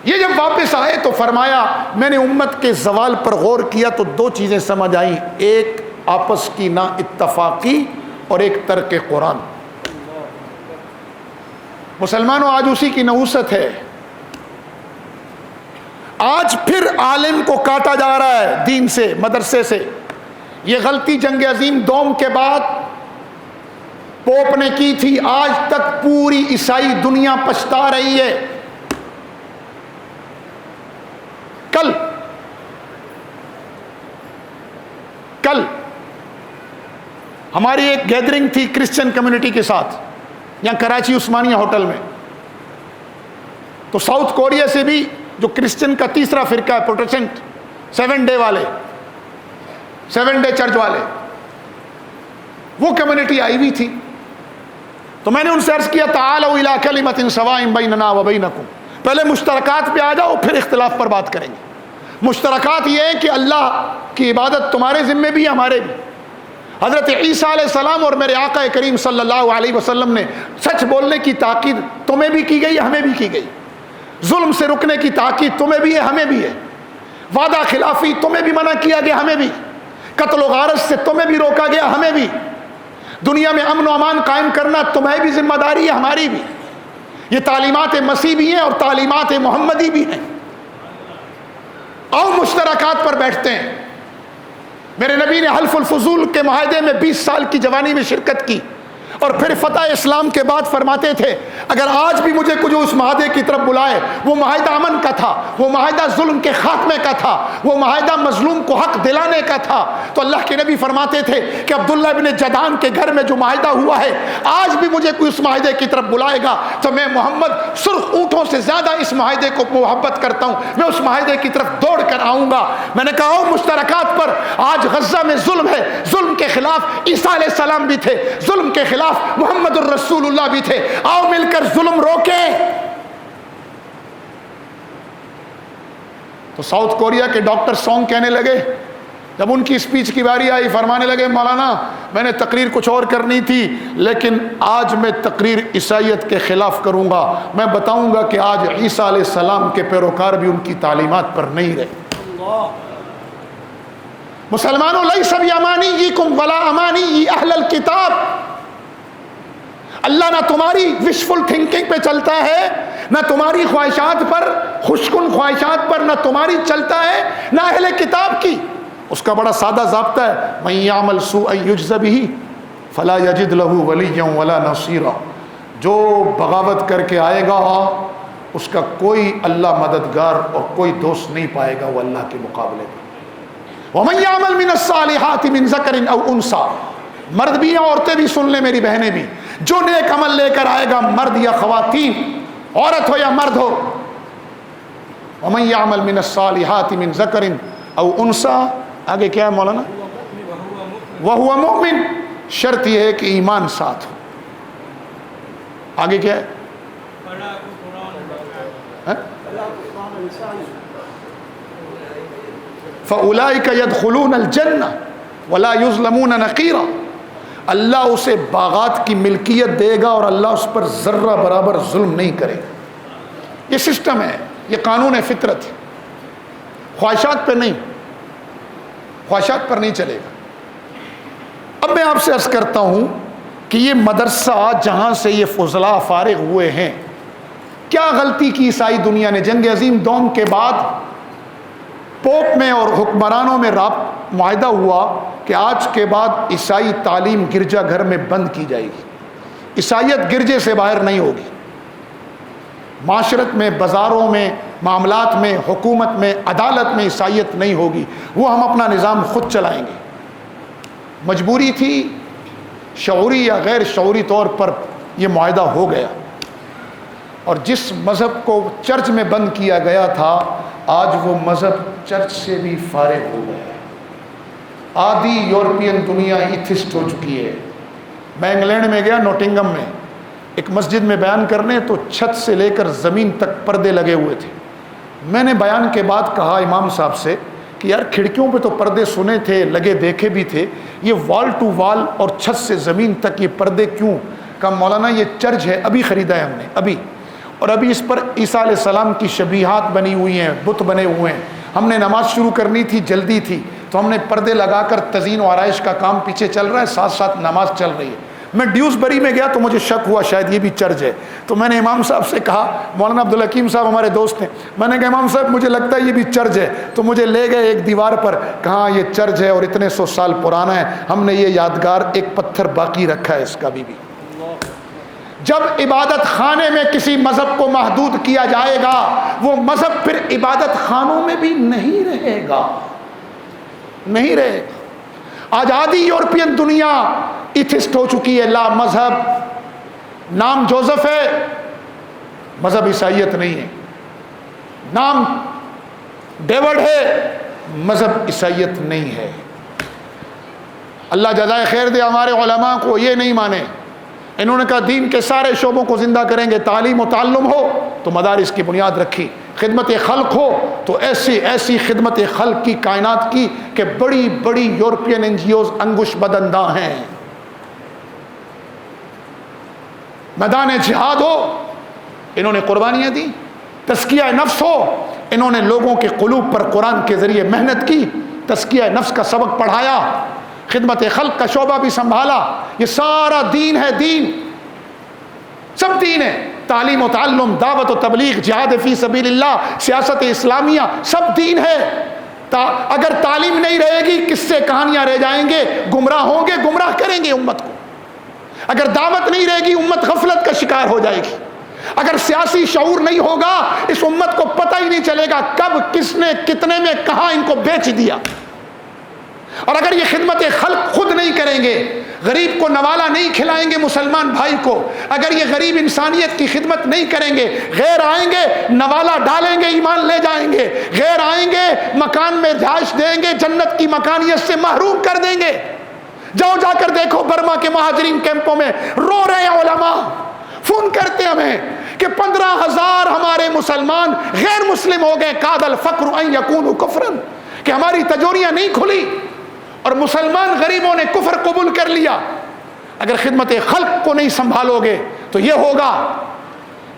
یہ جب واپس آئے تو فرمایا میں نے امت کے زوال پر غور کیا تو 2 چیزیں سمجھ آئیں، ایک آپس کی نا اتفاقی اور ایک ترک قرآن۔ مسلمانوں آج اسی کی نحوست ہے، آج پھر عالم کو کاٹا جا رہا ہے دین سے، مدرسے سے۔ یہ غلطی جنگ عظیم دوم کے بعد پوپ نے کی تھی، آج تک پوری عیسائی دنیا پچھتا رہی ہے۔ کل ہماری ایک گیدرنگ تھی کرسچن کمیونٹی کے ساتھ یہاں کراچی عثمانیہ ہوٹل میں، تو ساؤتھ کوریا سے بھی جو کرسچن کا تیسرا فرقہ ہے پروٹسٹنٹ، 7 ڈے والے، 7 ڈے چرچ والے، وہ کمیونٹی آئی ہوئی تھی۔ تو میں نے ان سے عرض کیا تعالوا الی کلمۃ سواء بیننا وبینکم، پہلے مشترکات پہ آ جاؤ پھر اختلاف پر بات کریں گے۔ مشترکات یہ ہے کہ اللہ کی عبادت تمہارے ذمے بھی ہے، ہمارے بھی۔ حضرت عیسیٰ علیہ السلام اور میرے آقا کریم صلی اللہ علیہ وسلم نے سچ بولنے کی تاکید تمہیں بھی کی گئی، ہمیں بھی کی گئی۔ ظلم سے رکنے کی تاکید تمہیں بھی ہے، ہمیں بھی ہے۔ وعدہ خلافی تمہیں بھی منع کیا گیا، ہمیں بھی۔ قتل و غارت سے تمہیں بھی روکا گیا، ہمیں بھی۔ دنیا میں امن و امان قائم کرنا تمہیں بھی ذمہ داری ہے، ہماری بھی۔ یہ تعلیمات مسیح بھی ہیں اور تعلیمات محمدی بھی ہیں۔ آؤ مشترکات پر بیٹھتے ہیں۔ میرے نبی نے حلف الفضول کے معاہدے میں 20 سال کی جوانی میں شرکت کی، اور پھر فتح اسلام کے بعد فرماتے تھے اگر آج بھی مجھے کچھ اس معاہدے کی طرف بلائے، وہ معاہدہ امن کا تھا، وہ معاہدہ ظلم کے خاتمے کا تھا، وہ معاہدہ مظلوم کو حق دلانے کا تھا۔ تو اللہ کے نبی فرماتے تھے کہ عبداللہ ابن جدعان کے گھر میں جو معاہدہ ہوا ہے، آج بھی مجھے کوئی اس معاہدے کی طرف بلائے گا تو میں محمد سرخ اونٹوں سے زیادہ اس معاہدے کو محبت کرتا ہوں، میں اس معاہدے کی طرف دوڑ کر آؤں گا۔ میں نے کہا مشترکات پر، آج غزہ میں ظلم ہے، ظلم کے خلاف عیسیٰ علیہ السلام بھی تھے، ظلم کے خلاف محمد الرسول اللہ بھی تھے، آؤ مل کر ظلم روکیں۔ تو ساؤتھ کوریا کے ڈاکٹر سونگ کہنے لگے، جب ان کی اسپیچ کی باری آئی، فرمانے لگے مولانا میں نے تقریر کچھ اور کرنی تھی لیکن آج میں تقریر عیسائیت کے خلاف کروں گا، میں بتاؤں گا کہ آج عیسیٰ علیہ السلام کے پیروکار بھی ان کی تعلیمات پر نہیں رہے۔ مسلمانوں لیس بیامانیکم ولا امانی اہل الکتاب، اللہ نہ تمہاری وشفل تھنکنگ پہ چلتا ہے، نہ تمہاری خواہشات پر، خوشکن خواہشات پر، نہ تمہاری چلتا ہے، نہ اہل کتاب کی۔ اس کا بڑا سادہ ضابطہ ہے، من یعمل سوءا یجز بہ فلا یجد لہ ولیا ولا نصیرا، جو بغاوت کر کے آئے گا اس کا کوئی اللہ مددگار اور کوئی دوست نہیں پائے گا وہ اللہ کے مقابلے میں۔ ومن یعمل من الصالحات من ذکر او انثی، مرد بھی ہیں عورتیں بھی، سن لیں میری بہنیں بھی، جو نیک عمل لے کر آئے گا، مرد یا خواتین، عورت ہو یا مرد ہو، ومن یعمل من الصالحات من ذکر او انثی، آگے کیا ہے مولانا؟ وہو مؤمن، شرط یہ ہے کہ ایمان ساتھ ہو۔ آگے کیا ہے؟ فَأُولَئِكَ يَدْخُلُونَ الْجَنَّةَ وَلَا يُظْلَمُونَ نَقِيرًا، اللہ اسے باغات کی ملکیت دے گا اور اللہ اس پر ذرہ برابر ظلم نہیں کرے گا۔ یہ سسٹم ہے، یہ قانون فطرت ہے، خواہشات پہ نہیں، خواہشات پر نہیں چلے گا۔ اب میں آپ سے عرض کرتا ہوں کہ یہ مدرسہ جہاں سے یہ فضلاء فارغ ہوئے ہیں، کیا غلطی کی عیسائی دنیا نے؟ جنگ عظیم دوم کے بعد پوپ میں اور حکمرانوں میں معاہدہ ہوا کہ آج کے بعد عیسائی تعلیم گرجا گھر میں بند کی جائے گی، عیسائیت گرجے سے باہر نہیں ہوگی، معاشرت میں، بازاروں میں، معاملات میں، حکومت میں، عدالت میں عیسائیت نہیں ہوگی، وہ ہم اپنا نظام خود چلائیں گے۔ مجبوری تھی، شعوری یا غیر شعوری طور پر یہ معاہدہ ہو گیا، اور جس مذہب کو چرچ میں بند کیا گیا تھا آج وہ مذہب چرچ سے بھی فارغ ہو گیا ہے۔ آدھی یورپین دنیا ایتھسٹ ہو چکی ہے۔ میں انگلینڈ میں گیا، نوٹنگم میں، ایک مسجد میں بیان کرنے، تو چھت سے لے کر زمین تک پردے لگے ہوئے تھے۔ میں نے بیان کے بعد کہا امام صاحب سے کہ یار کھڑکیوں پہ تو پردے سنے تھے، لگے دیکھے بھی تھے، یہ وال ٹو وال اور چھت سے زمین تک یہ پردے کیوں؟ کہا مولانا یہ چرچ ہے، ابھی خریدا ہے ہم نے، ابھی، اور ابھی اس پر عیسیٰ علیہ السلام کی شبیہات بنی ہوئی ہیں، بت بنے ہوئے ہیں، ہم نے نماز شروع کرنی تھی، جلدی تھی، تو ہم نے پردے لگا کر تزئین و آرائش کا کام پیچھے چل رہا ہے، ساتھ ساتھ نماز چل رہی ہے۔ میں ڈیوزبری میں گیا تو مجھے شک ہوا شاید یہ بھی چرچ ہے، تو میں نے امام صاحب سے کہا، مولانا عبدالحکیم صاحب ہمارے دوست ہیں، میں نے کہا امام صاحب مجھے لگتا ہے یہ بھی چرچ ہے، تو مجھے لے گئے ایک دیوار پر، کہاں یہ چرچ ہے اور اتنے 100 سال پرانا ہے، ہم نے یہ یادگار ایک پتھر باقی رکھا ہے اس کا بھی۔ جب عبادت خانے میں کسی مذہب کو محدود کیا جائے گا، وہ مذہب پھر عبادت خانوں میں بھی نہیں رہے گا، نہیں رہے گا۔ آج آدھی یورپین دنیا ایتھسٹ ہو چکی ہے، لا مذہب، نام جوزف ہے، مذہب عیسائیت نہیں ہے، نام ڈیوڈ ہے، مذہب عیسائیت نہیں ہے۔ اللہ جزائے خیر دے ہمارے علماء کو، یہ نہیں مانے، انہوں نے کہا دین کے سارے شعبوں کو زندہ کریں گے، تعلیم و تعلم ہو تو مدارس کی بنیاد رکھی، خدمت خلق ہو تو ایسی ایسی خدمت خلق کی کائنات کی کہ بڑی بڑی یورپین این جی اوز انگوش بدنداں ہیں۔ میدان جہاد ہو، انہوں نے قربانیاں دی، تزکیہ نفس ہو، انہوں نے لوگوں کے قلوب پر قرآن کے ذریعے محنت کی، تزکیہ نفس کا سبق پڑھایا، خدمت خلق کا شعبہ بھی سنبھالا۔ یہ سارا دین ہے، دین، سب دین ہے، تعلیم و تعلم، دعوت و تبلیغ، جہاد فی سبیل اللہ، سیاست اسلامیہ، سب دین ہے۔ اگر تعلیم نہیں رہے گی، کس سے کہانیاں رہ جائیں گے، گمراہ ہوں گے، گمراہ کریں گے امت کو۔ اگر دعوت نہیں رہے گی، امت غفلت کا شکار ہو جائے گی۔ اگر سیاسی شعور نہیں ہوگا، اس امت کو پتہ ہی نہیں چلے گا کب کس نے کتنے میں کہاں ان کو بیچ دیا۔ اور اگر یہ خدمت خلق خود نہیں کریں گے، غریب کو نوالا نہیں کھلائیں گے مسلمان بھائی کو، اگر یہ غریب انسانیت کی خدمت نہیں کریں گے، غیر آئیں گے نوالا ڈالیں گے، ایمان لے جائیں گے، غیر آئیں گے مکان میں رہائش دیں گے، جنت کی مکانیت سے محروم کر دیں گے۔ جاؤ جا کر دیکھو برما کے مہاجرین کیمپوں میں رو رہے ہیں علماء، فون کرتے ہمیں کہ 15,000 ہمارے مسلمان غیر مسلم ہو گئے، کاد الفقر ان یکونوا کفرا، کہ ہماری تجوریاں نہیں کھلی اور مسلمان غریبوں نے کفر قبول کر لیا۔ اگر خدمت خلق کو نہیں سنبھالو گے تو یہ ہوگا،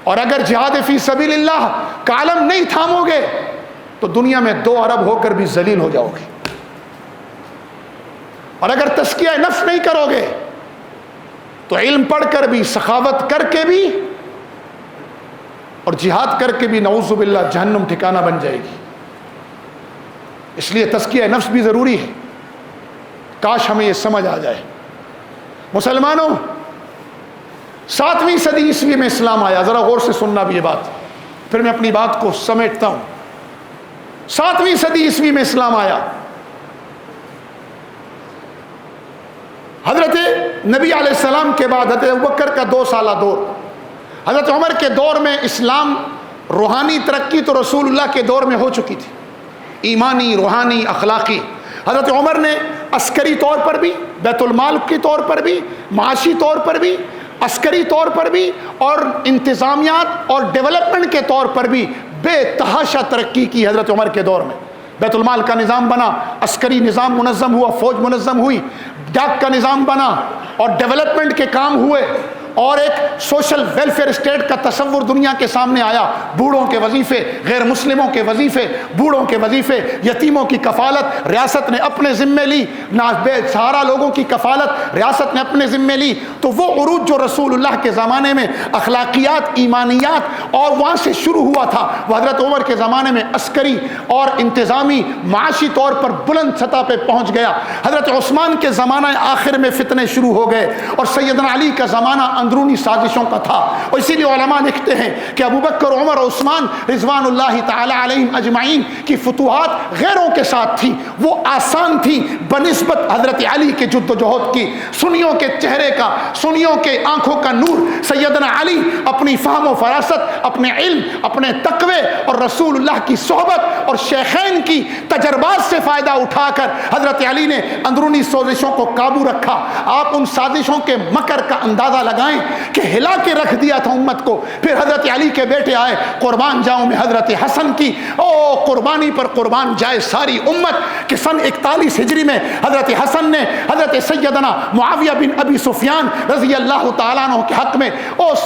اور اگر جہاد فی سبیل اللہ کا علم نہیں تھامو گے تو دنیا میں 2 ارب ہو کر بھی ذلیل ہو جاؤ گے۔ اور اگر تزکیہ نفس نہیں کرو گے تو علم پڑھ کر بھی، سخاوت کر کے بھی اور جہاد کر کے بھی نعوذ باللہ جہنم ٹھکانہ بن جائے گی. اس لیے تزکیہ نفس بھی ضروری ہے. کاش ہمیں یہ سمجھ آ جائے. مسلمانوں، 7ویں صدی عیسوی میں اسلام آیا. ذرا غور سے سننا بھی یہ بات، پھر میں اپنی بات کو سمیٹتا ہوں. 7ویں صدی عیسوی میں اسلام آیا. حضرت نبی علیہ السلام کے بعد حضرت ابوبکر کا 2 سالہ دور، حضرت عمر کے دور میں اسلام روحانی ترقی تو رسول اللہ کے دور میں ہو چکی تھی، ایمانی، روحانی، اخلاقی. حضرت عمر نے عسکری طور پر بھی، بیت المال کے طور پر بھی، معاشی طور پر بھی، عسکری طور پر بھی اور انتظامیات اور ڈیولپمنٹ کے طور پر بھی بے تحاشا ترقی کی. حضرت عمر کے دور میں بیت المال کا نظام بنا، عسکری نظام منظم ہوا، فوج منظم ہوئی، ڈاک کا نظام بنا اور ڈیولپمنٹ کے کام ہوئے اور ایک سوشل ویلفیئر اسٹیٹ کا تصور دنیا کے سامنے آیا. بوڑھوں کے وظیفے، غیر مسلموں کے وظیفے، بوڑھوں کے وظیفے، یتیموں کی کفالت ریاست نے اپنے ذمے لی، بے سہارا لوگوں کی کفالت ریاست نے اپنے ذمے لی. تو وہ عروج جو رسول اللہ کے زمانے میں اخلاقیات، ایمانیات اور وہاں سے شروع ہوا تھا، وہ حضرت عمر کے زمانے میں عسکری اور انتظامی، معاشی طور پر بلند سطح پہ پہنچ گیا. حضرت عثمان کے زمانہ آخر میں فتنے شروع ہو گئے اور سیدنا علی کا زمانہ اندرونی سازشوں کا تھا. اور اسی لیے علماء لکھتے ہیں کہ ابوبکر، عمر اور عثمان رضوان اللہ تعالی علیہم اجمعین کی فتوحات غیروں کے ساتھ تھی، وہ آسان تھی بنسبت حضرت علی کے جد و جہد کی. سنیوں کے چہرے کا، سنیوں کے آنکھوں کا نور سیدنا علی اپنی فہم و فراست، اپنے علم، اپنے تقوی اور رسول اللہ کی صحبت اور شیخین کی تجربات سے فائدہ اٹھا کر حضرت علی نے اندرونی سازشوں کو قابو رکھا. آپ ان سازشوں کے مکر کا اندازہ لگائیں کہ ہلا کے رکھ دیا تھا امت کو. پھر حضرت علی کے بیٹے آئے، قربان جاؤں میں حضرت حسن کی قربانی پر قربان جائے ساری امت کہ سن 41 ہجری میں حضرت حسن نے حضرت سیدنا معاویہ بن ابی سفیان رضی اللہ تعالیٰ عنہ کے حق میں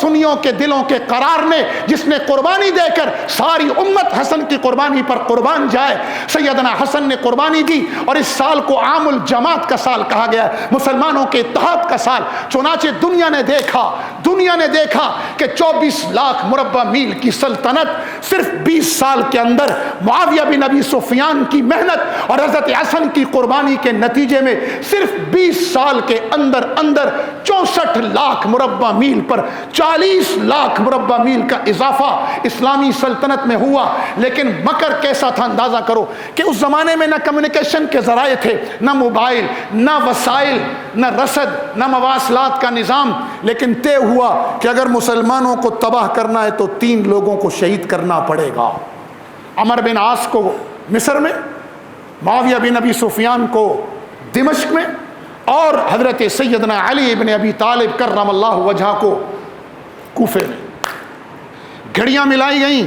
سنیوں کے دلوں کے قرار نے، جس نے قربانی دے کر ساری امت حسن کی قربانی پر قربان جائے، سیدنا حسن نے قربانی دی. اور اس سال کو عام الجماعت کا سال کہا گیا، مسلمانوں کے اتحاد کا سال. چنانچہ دنیا نے دیکھا کہ 24 لاکھ مربع میل کی سلطنت صرف 20 سال کے اندر معاویہ بن ابی سفیان کی محنت اور حضرت حسن کی قربانی کے نتیجے میں صرف 20 سال کے اندر 64 لاکھ مربع میل پر 40 لاکھ مربع میل کا اضافہ اسلامی سلطنت میں ہوا. لیکن مکر کیسا تھا اندازہ کرو کہ اس زمانے میں نہ کمیونیکیشن کے ذرائع تھے، نہ موبائل، نہ وسائل، نہ رسد، نہ مواصلات کا نظام. لیکن طے ہوا کہ اگر مسلمانوں کو تباہ کرنا ہے تو 3 لوگوں کو شہید کرنا پڑے گا. عمر بن عاص کو مصر میں، معاویہ بن ابی سفیان کو دمشق میں اور حضرت سیدنا علی ابن ابی طالب کرم اللہ وجہہ کو کوفے میں. گھڑیاں ملائی گئیں.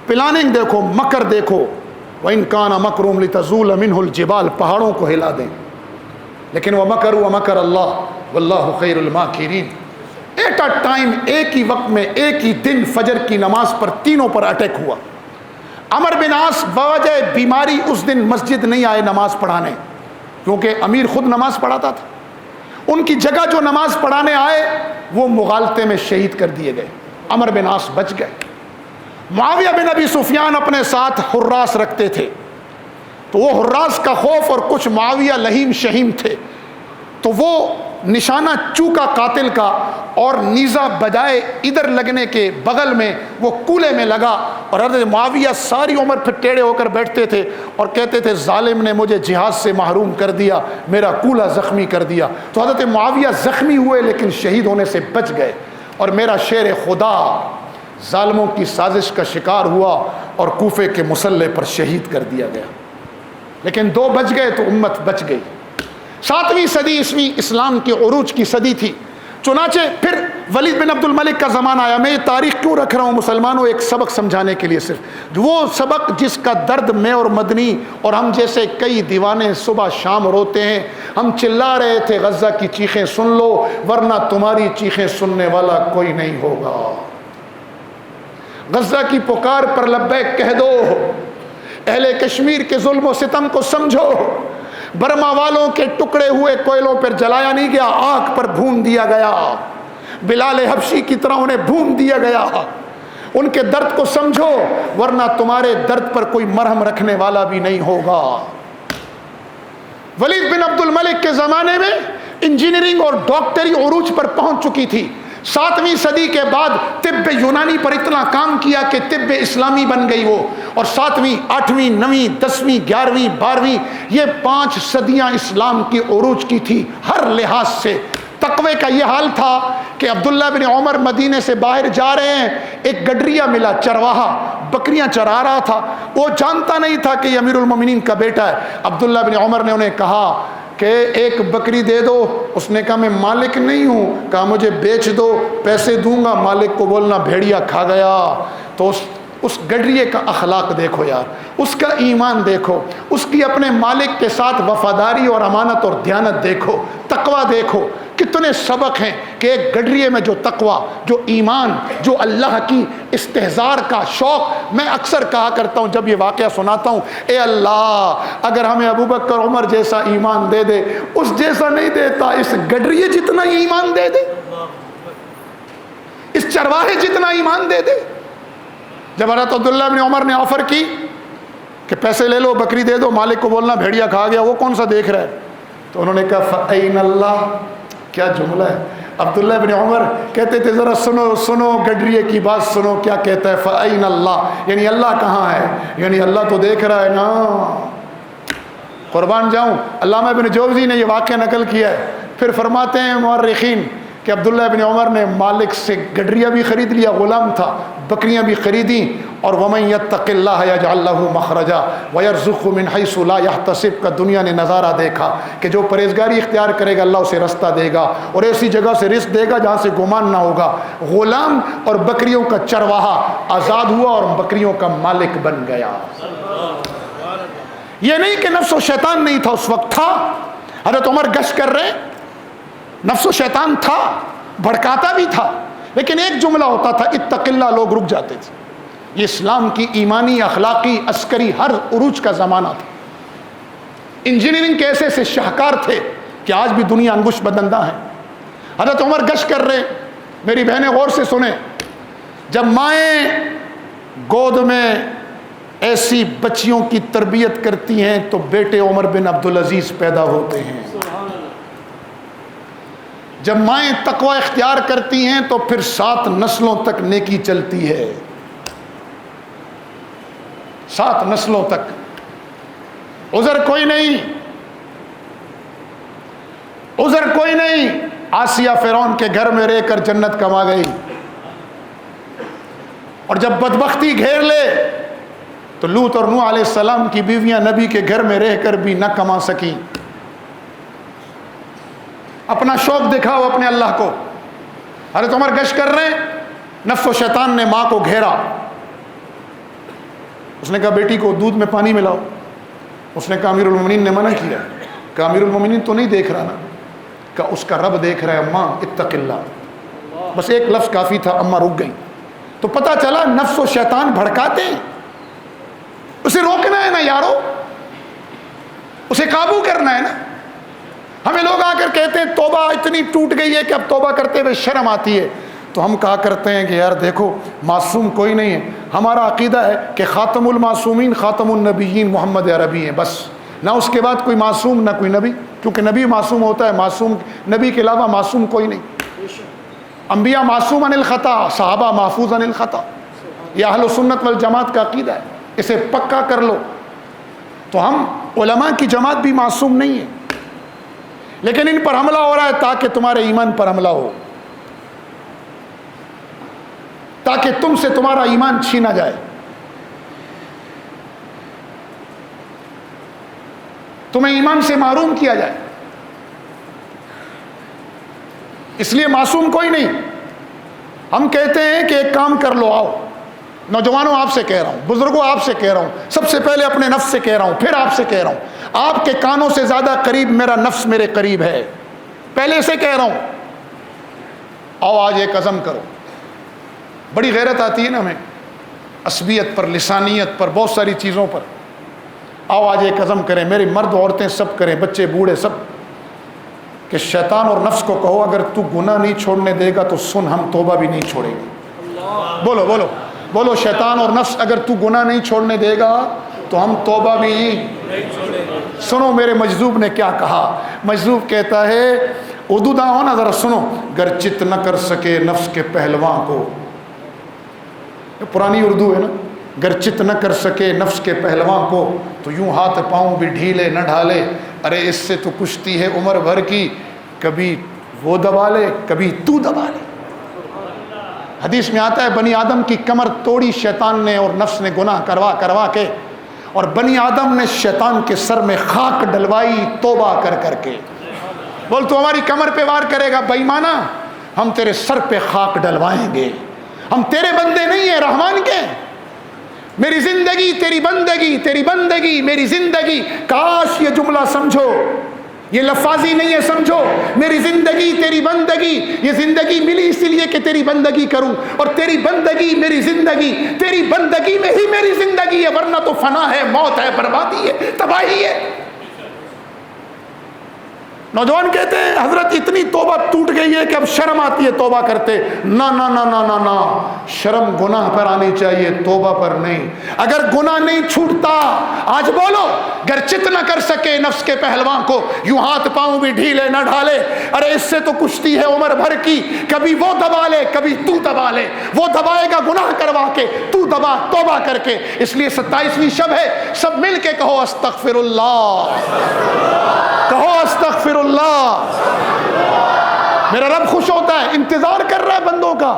پلاننگ دیکھو، مکر دیکھو. وَإِن كَانَ مَكْرُهُمْ لِتَزُولَ مِنْهُ الْجِبَالُ، پہاڑوں کو ہلا دیں. لیکن وَمَكَرُوا وَمَكَرَ اللَّهُ وَاللَّهُ خَيْرُ الْمَاكِرِينَ. ایٹ اے ٹائم، ایک ہی وقت میں، ایک ہی دن فجر کی نماز پر تینوں پر اٹیک ہوا. عمر بن عاص بوجہ بیماری اس دن مسجد نہیں آئے نماز پڑھانے، کیونکہ امیر خود نماز پڑھاتا تھا. ان کی جگہ جو نماز پڑھانے آئے وہ مغالطے میں شہید کر دیے گئے. عمر بن عاص بچ گئے. معاویہ بن ابی سفیان اپنے ساتھ حراس رکھتے تھے، تو وہ حراس کا خوف، اور کچھ معاویہ لہیم شہیم تھے، تو وہ نشانہ چوکا قاتل کا اور نیزہ بجائے ادھر لگنے کے بغل میں وہ کولے میں لگا. اور حضرت معاویہ ساری عمر پھر ٹیڑے ہو کر بیٹھتے تھے اور کہتے تھے ظالم نے مجھے جہاد سے محروم کر دیا، میرا کولا زخمی کر دیا. تو حضرت معاویہ زخمی ہوئے لیکن شہید ہونے سے بچ گئے. اور میرا شیر خدا ظالموں کی سازش کا شکار ہوا اور کوفے کے مسلح پر شہید کر دیا گیا. لیکن 2 بچ گئے تو امت بچ گئی. 7ویں صدی عیسوی اسلام کے عروج کی صدی تھی. چنانچہ پھر ولید بن عبد الملک کا زمانہ آیا. میں یہ تاریخ کیوں رکھ رہا ہوں مسلمانوں؟ ایک سبق سمجھانے کے لیے، صرف وہ سبق جس کا درد میں اور مدنی اور ہم جیسے کئی دیوانے صبح شام روتے ہیں. ہم چلا رہے تھے غزہ کی چیخیں سن لو ورنہ تمہاری چیخیں سننے والا کوئی نہیں ہوگا. غزہ کی پکار پر لبیک کہہ دو، اہل کشمیر کے ظلم و ستم کو سمجھو. برما والوں کے ٹکڑے ہوئے کوئلوں پر جلایا نہیں گیا، آگ پر بھون دیا گیا، بلال حبشی کی طرح انہیں بھون دیا گیا۔ ان کے درد کو سمجھو، ورنہ تمہارے درد پر کوئی مرہم رکھنے والا بھی نہیں ہوگا۔ ولید بن عبد الملک کے زمانے میں انجینئرنگ اور ڈاکٹری عروج پر پہنچ چکی تھی۔ 7ویں صدی کے بعد طب یونانی پر اتنا کام کیا کہ طب اسلامی بن گئی وہ، اور 7ویں 8ویں 9ویں 10ویں 11ویں 12ویں یہ 5 صدیاں اسلام کی عروج کی تھی ہر لحاظ سے۔ تقوی کا یہ حال تھا کہ عبداللہ بن عمر مدینے سے باہر جا رہے ہیں، ایک گڈریا ملا، چرواہا بکریاں چرا رہا تھا، وہ جانتا نہیں تھا کہ یہ امیر المومنین کا بیٹا ہے۔ عبداللہ بن عمر نے انہیں کہا کہ ایک بکری دے دو۔ اس نے کہا میں مالک نہیں ہوں، کہا مجھے بیچ دو، پیسے دوں گا۔ مالک کو بولنا بھیڑیا کھا گیا۔ تو اس گڈریے کا اخلاق دیکھو یار، اس کا ایمان دیکھو، اس کی اپنے مالک کے ساتھ وفاداری اور امانت اور دیانت دیکھو، تقوی دیکھو۔ کتنے سبق ہیں کہ ایک گڈریے میں جو تقوی، جو ایمان، جو اللہ کی استحضار کا شوق۔ میں اکثر کہا کرتا ہوں جب یہ واقعہ سناتا ہوں، اے اللہ اگر ہمیں ابوبکر عمر جیسا ایمان دے دے، اس جیسا نہیں دیتا، اس گڈریے جتنا ایمان دے دے، اس چرواہے جتنا ایمان دے دے۔ جب حضرت عبداللہ بن عمر نے آفر کی کہ پیسے لے لو، بکری دے دو، مالک کو بولنا بھیڑیا کھا گیا، وہ کون سا دیکھ رہا ہے؟ تو انہوں نے کہا فَأَيْنَ اللَّهُ، کیا جملہ ہے۔ عبداللہ بن عمر کہتے تھے ذرا سنو سنو گڈریے کی بات سنو، کیا کہتا ہے؟ فَأَيْنَ اللَّهُ، یعنی اللہ کہاں ہے؟ یعنی اللہ تو دیکھ رہا ہے نا۔ قربان جاؤں، علامہ ابن جوزی نے یہ واقعہ نقل کیا ہے، پھر فرماتے ہیں مورخین کہ عبداللہ بن عمر نے مالک سے گڈریا بھی خرید لیا، غلام تھا، بکریاں بھی خریدیں، اور وَمَن يَتَّقِ اللَّهَ يَجْعَلْ لَهُ مَخْرَجًا وَيَرْزُقْهُ مِنْ حَيْثُ لَا يَحْتَسِبُ کا دنیا نے نظارہ دیکھا کہ جو پرہیزگاری اختیار کرے گا اللہ اسے رستہ دے گا، اور ایسی جگہ سے رزق دے گا جہاں سے گمان نہ ہوگا۔ غلام اور بکریوں کا چرواہا آزاد ہوا اور بکریوں کا مالک بن گیا۔ یہ نہیں کہ نفس و شیطان نہیں تھا، اس وقت تھا۔ حضرت عمر گشت کر رہے، نفس و شیطان تھا، بھڑکاتا بھی تھا، لیکن ایک جملہ ہوتا تھا اتق اللہ، لوگ رک جاتے تھے۔ یہ اسلام کی ایمانی، اخلاقی، عسکری ہر عروج کا زمانہ تھا۔ انجینئرنگ کے ایسے ایسے شاہکار تھے کہ آج بھی دنیا انگشت بدندہ ہے۔ حضرت عمر گشت کر رہے، میری بہنیں غور سے سنیں، جب مائیں گود میں ایسی بچیوں کی تربیت کرتی ہیں تو بیٹے عمر بن عبدالعزیز پیدا ہوتے ہیں۔ جب مائیں تقوی اختیار کرتی ہیں تو پھر 7 نسلوں تک نیکی چلتی ہے، 7 نسلوں تک۔ عذر کوئی نہیں، عذر کوئی نہیں۔ آسیہ فرعون کے گھر میں رہ کر جنت کما گئی، اور جب بدبختی گھیر لے تو لوط اور نوح علیہ السلام کی بیویاں نبی کے گھر میں رہ کر بھی نہ کما سکیں۔ اپنا شوق دکھاؤ اپنے اللہ کو۔ حضرت عمر گشت کر رہے ہیں، نفس و شیطان نے ماں کو گھیرا۔ اس نے کہا بیٹی کو دودھ میں پانی ملاؤ۔ اس نے کہا امیر المومنین نے منع کیا۔ کہا امیر المومنین تو نہیں دیکھ رہا نا؟ کہا اس کا رب دیکھ رہا ہے، اماں اتق اللہ۔ بس ایک لفظ کافی تھا، اماں رک گئی۔ تو پتہ چلا نفس و شیطان بھڑکاتے ہیں، اسے روکنا ہے نا یارو، اسے قابو کرنا ہے نا۔ ہمیں لوگ آ کر کہتے ہیں توبہ اتنی ٹوٹ گئی ہے کہ اب توبہ کرتے ہوئے شرم آتی ہے، تو ہم کہا کرتے ہیں کہ یار دیکھو معصوم کوئی نہیں ہے۔ ہمارا عقیدہ ہے کہ خاتم المعصومین خاتم النبیین محمد عربی ہیں، بس نہ اس کے بعد کوئی معصوم نہ کوئی نبی، کیونکہ نبی معصوم ہوتا ہے، معصوم نبی کے علاوہ معصوم کوئی نہیں۔ انبیاء معصوم عن الخطا، صحابہ محفوظ عن الخطا، یہ اہل سنت والجماعت کا عقیدہ ہے، اسے پکا کر لو۔ تو ہم علماء کی جماعت بھی معصوم نہیں ہے، لیکن ان پر حملہ ہو رہا ہے تاکہ تمہارے ایمان پر حملہ ہو، تاکہ تم سے تمہارا ایمان چھینا جائے۔ تمہیں ایمان سے محروم کیا جائے، اس لیے معصوم کوئی نہیں۔ ہم کہتے ہیں کہ ایک کام کر لو، آؤ نوجوانوں آپ سے کہہ رہا ہوں، بزرگوں آپ سے کہہ رہا ہوں، سب سے پہلے اپنے نفس سے کہہ رہا ہوں، پھر آپ سے کہہ رہا ہوں، آپ کے کانوں سے زیادہ قریب میرا نفس میرے قریب ہے، پہلے سے کہہ رہا ہوں۔ آؤ آج ایک عزم کرو۔ بڑی غیرت آتی ہے نا ہمیں، عصبیت پر، لسانیت پر، بہت ساری چیزوں پر۔ آؤ آج ایک عزم کریں، میری مرد عورتیں سب کریں، بچے بوڑھے سب، کہ شیطان اور نفس کو کہو اگر تو گناہ نہیں چھوڑنے دے گا تو سن ہم توبہ بھی نہیں چھوڑیں گے۔ بولو بولو بولو، شیطان اور نفس اگر تو گناہ نہیں چھوڑنے دے گا تو ہم توبہ بھی نہیں چھوڑیں گے۔ سنو میرے مجذوب نے کیا کہا، مجذوب کہتا ہے، اردو داں ہو نا ذرا سنو، گر چت نہ کر سکے نفس کے پہلواں کو، پرانی اردو ہے نا، گر چت نہ کر سکے نفس کے پہلواں کو تو یوں ہاتھ پاؤں بھی ڈھیلے نہ ڈھالے، ارے اس سے تو کشتی ہے عمر بھر کی، کبھی وہ دبا لے کبھی تو دبا لے۔ حدیث میں آتا ہے بنی آدم کی کمر توڑی شیطان نے اور نفس نے گناہ کروا کروا کے، اور بنی آدم نے شیطان کے سر میں خاک ڈلوائی توبہ کر کر کے۔ بول تو ہماری کمر پہ وار کرے گا، بے ایمانہ ہم تیرے سر پہ خاک ڈلوائیں گے، ہم تیرے بندے نہیں ہیں رحمان کے، میری زندگی تیری بندگی، تیری بندگی میری زندگی۔ کاش یہ جملہ سمجھو، یہ لفاظی نہیں ہے، سمجھو، میری زندگی تیری بندگی، یہ زندگی ملی اسی لیے کہ تیری بندگی کروں، اور تیری بندگی میری زندگی، تیری بندگی میں ہی میری زندگی ہے، ورنہ تو فنا ہے، موت ہے، بربادی ہے، تباہی ہے۔ نوجوان کہتے ہیں حضرت اتنی توبہ ٹوٹ گئی ہے کہ اب شرم آتی ہے توبہ کرتے۔ نہ نہ نہ نہ نہ نہ، شرم گناہ پر آنی چاہیے، توبہ پر نہیں۔ اگر گناہ نہیں چھوٹتا، آج بولو، گر چت نہ کر سکے نفس کے پہلواں کو یوں ہاتھ پاؤں بھی ڈھیلے نہ ڈھالے، ارے اس سے تو کشتی ہے عمر بھر کی، کبھی وہ دبا لے کبھی تو دبا لے، وہ دبائے گا گناہ کروا کے، تو دبا توبہ کر کے۔ اس لیے 27ویں شب ہے، سب مل کے کہو استغفر اللہ، کہو استغفر اللہ۔ میرا رب خوش ہوتا ہے، انتظار کر رہا ہے بندوں کا۔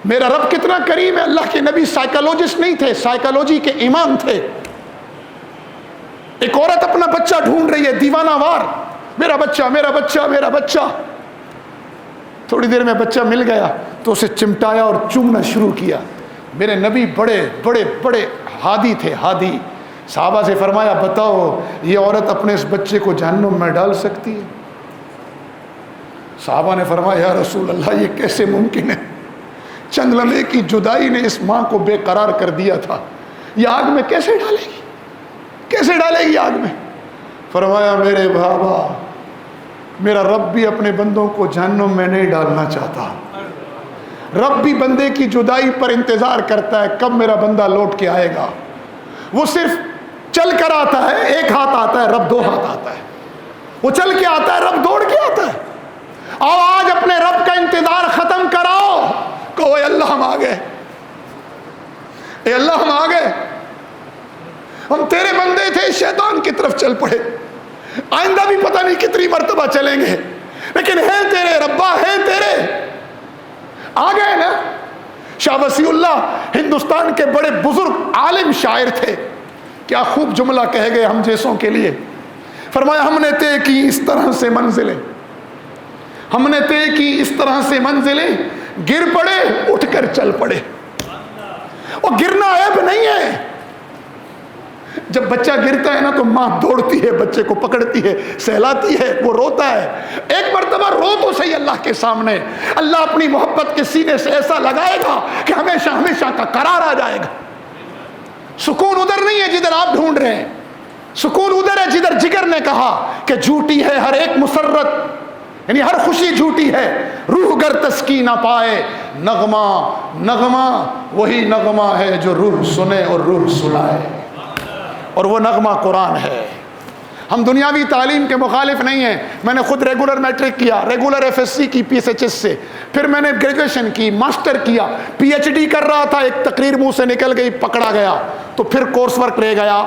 میرا رب کتنا کریم ہے۔ اللہ کے نبی سائیکالوجسٹ نہیں تھے، سائیکالوجی کے امام تھے۔ ایک عورت اپنا بچہ ڈھونڈ رہی ہے دیوانہ وار، میرا بچہ میرا بچہ میرا بچہ۔ تھوڑی دیر میں بچہ مل گیا تو اسے چمٹایا اور چومنا شروع کیا۔ میرے نبی بڑے بڑے بڑے ہادی تھے، ہادی۔ صحابہ سے فرمایا بتاؤ یہ عورت اپنے اس بچے کو جہنم میں ڈال سکتی ہے؟ صحابہ نے فرمایا یا رسول اللہ یہ کیسے ممکن ہے؟ چند لمحے کی جدائی نے اس ماں کو بے قرار کر دیا تھا، یہ آگ میں کیسے ڈالے گی، کیسے ڈالے گی آگ میں؟ فرمایا میرے بابا، میرا رب بھی اپنے بندوں کو جہنم میں نہیں ڈالنا چاہتا، رب بھی بندے کی جدائی پر انتظار کرتا ہے کب میرا بندہ لوٹ کے آئے گا۔ وہ صرف چل کر آتا ہے، ایک ہاتھ آتا ہے، رب دو ہاتھ آتا ہے۔ وہ چل کے آتا ہے، رب دوڑ کے آتا ہے۔ اور آج اپنے رب کا انتظار ختم کراؤ، کہو اے اللہ ہم آ گئے، اے اللہ ہم آ گئے، ہم تیرے بندے تھے، شیطان کی طرف چل پڑے، آئندہ بھی پتہ نہیں کتنی مرتبہ چلیں گے، لیکن ہیں تیرے ربا، ہیں تیرے، آ گئے نا۔ شاہ وسیع اللہ ہندوستان کے بڑے بزرگ عالم شاعر تھے، کیا خوب جملہ کہہ گئے ہم جیسوں کے لیے۔ فرمایا ہم نے طے کی اس طرح سے منزلیں، ہم نے طے کی اس طرح سے منزلیں، گر پڑے اٹھ کر چل پڑے۔ اور گرنا عیب نہیں ہے، جب بچہ گرتا ہے نا تو ماں دوڑتی ہے، بچے کو پکڑتی ہے، سہلاتی ہے، وہ روتا ہے۔ ایک مرتبہ رو تو صحیح اللہ کے سامنے، اللہ اپنی محبت کے سینے سے ایسا لگائے گا کہ ہمیشہ ہمیشہ کا قرار آ جائے گا۔ سکون ادھر نہیں ہے جدھر آپ ڈھونڈ رہے ہیں، سکون ادھر ہے جدھر جگر نے کہا کہ جھوٹی ہے ہر ایک مسرت، یعنی ہر خوشی جھوٹی ہے، روح گر تسکین نہ پائے، نغمہ نغمہ وہی نغمہ ہے جو روح سنے اور روح سنائے، اور وہ نغمہ قرآن ہے۔ ہم دنیاوی تعلیم کے مخالف نہیں ہیں، میں نے خود ریگولر میٹرک کیا، ریگولر ایف ایس سی کی پی ایس ایچ ایس سے، پھر میں نے گریجویشن کی، ماسٹر کیا، پی ایچ ڈی کر رہا تھا، ایک تقریر منہ سے نکل گئی، پکڑا گیا، تو پھر کورس ورک رہ گیا،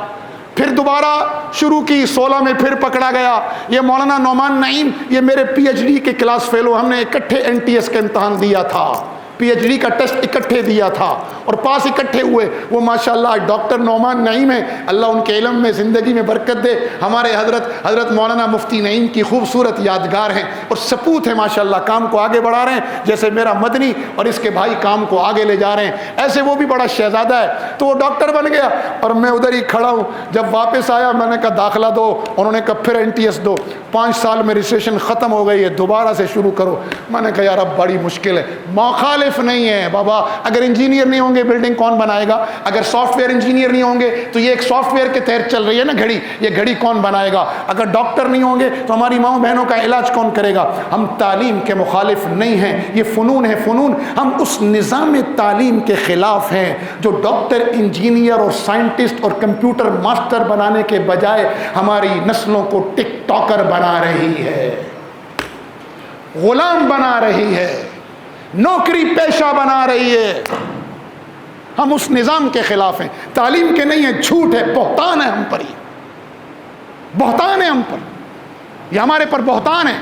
پھر دوبارہ شروع کی 16 میں، پھر پکڑا گیا۔ یہ مولانا نعمان نعیم، یہ میرے پی ایچ ڈی کے کلاس فیلو، ہم نے اکٹھے این ٹی ایس کا امتحان دیا تھا، پی ایچ ڈی کا ٹیسٹ اکٹھے دیا تھا اور پاس اکٹھے ہوئے۔ وہ ماشاءاللہ ڈاکٹر نعمان نعیم ہے، اللہ ان کے علم میں زندگی میں برکت دے۔ ہمارے حضرت مولانا مفتی نعیم کی خوبصورت یادگار ہیں اور سپوت ہیں ماشاءاللہ، کام کو آگے بڑھا رہے ہیں، جیسے میرا مدنی اور اس کے بھائی کام کو آگے لے جا رہے ہیں، ایسے وہ بھی بڑا شہزادہ ہے۔ تو وہ ڈاکٹر بن گیا اور میں ادھر ہی کھڑا ہوں۔ جب واپس آیا میں نے کہا داخلہ دو، انہوں نے کہا پھر این ٹی ایس دو، 5 سال میں رجسٹریشن ختم ہو گئی ہے، دوبارہ سے شروع کرو۔ میں نے کہا یار اب بڑی مشکل ہے، موقع مخالف نہیں ہیں بابا. اگر انجینئر نہیں ہوں گے بلڈنگ کون بنائے گا؟ اگر سافٹ ویئر انجینئر نہیں ہوں گے تو یہ ایک سافٹ ویئر کے تحت چل رہی ہے نا گھڑی, یہ گھڑی کون بنائے گا؟ اگر ڈاکٹر نہیں ہوں گے تو ہماری ماؤں بہنوں کا علاج کون کرے گا؟ ہم تعلیم کے مخالف نہیں ہیں, یہ فنون ہے فنون. ہم اس نظام تعلیم کے خلاف ہیں جو ڈاکٹر, انجینئر اور سائنٹسٹ اور کمپیوٹر ماسٹر بنانے کے بجائے ہماری نسلوں کو ٹک ٹاکر بنا رہی ہے, غلام بنا رہی ہے, نوکری پیشہ بنا رہی ہے. ہم اس نظام کے خلاف ہیں, تعلیم کے نہیں ہیں. جھوٹ ہے, بہتان ہے ہم پر, یہ بہتان ہے ہم پر, یہ ہمارے پر بہتان ہے.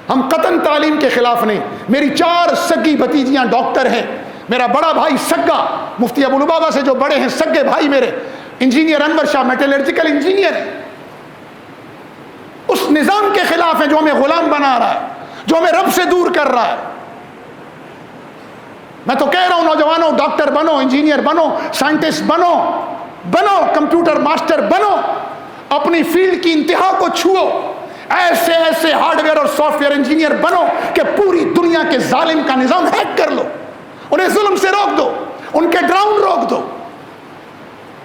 ہم قطعاً تعلیم کے خلاف نہیں. میری 4 سگی بھتیجیاں ڈاکٹر ہیں. میرا بڑا بھائی سگا مفتی ابو لبابہ سے جو بڑے ہیں, سگے بھائی میرے engineer Anwar Shah metallurgical engineer ہے. اس نظام کے خلاف ہیں جو ہمیں غلام بنا رہا ہے, جو ہمیں رب سے دور کر رہا ہے. میں تو کہہ رہا ہوں نوجوانوں, ڈاکٹر بنو, انجینئر بنو, سائنٹسٹ بنو, کمپیوٹر ماسٹر بنو, اپنی فیلڈ کی انتہا کو چھو. ایسے ایسے ہارڈ ویئر اور سافٹ ویئر انجینئر بنو کہ پوری دنیا کے ظالم کا نظام ہیک کر لو, انہیں ظلم سے روک دو, ان کے ڈراؤن روک دو.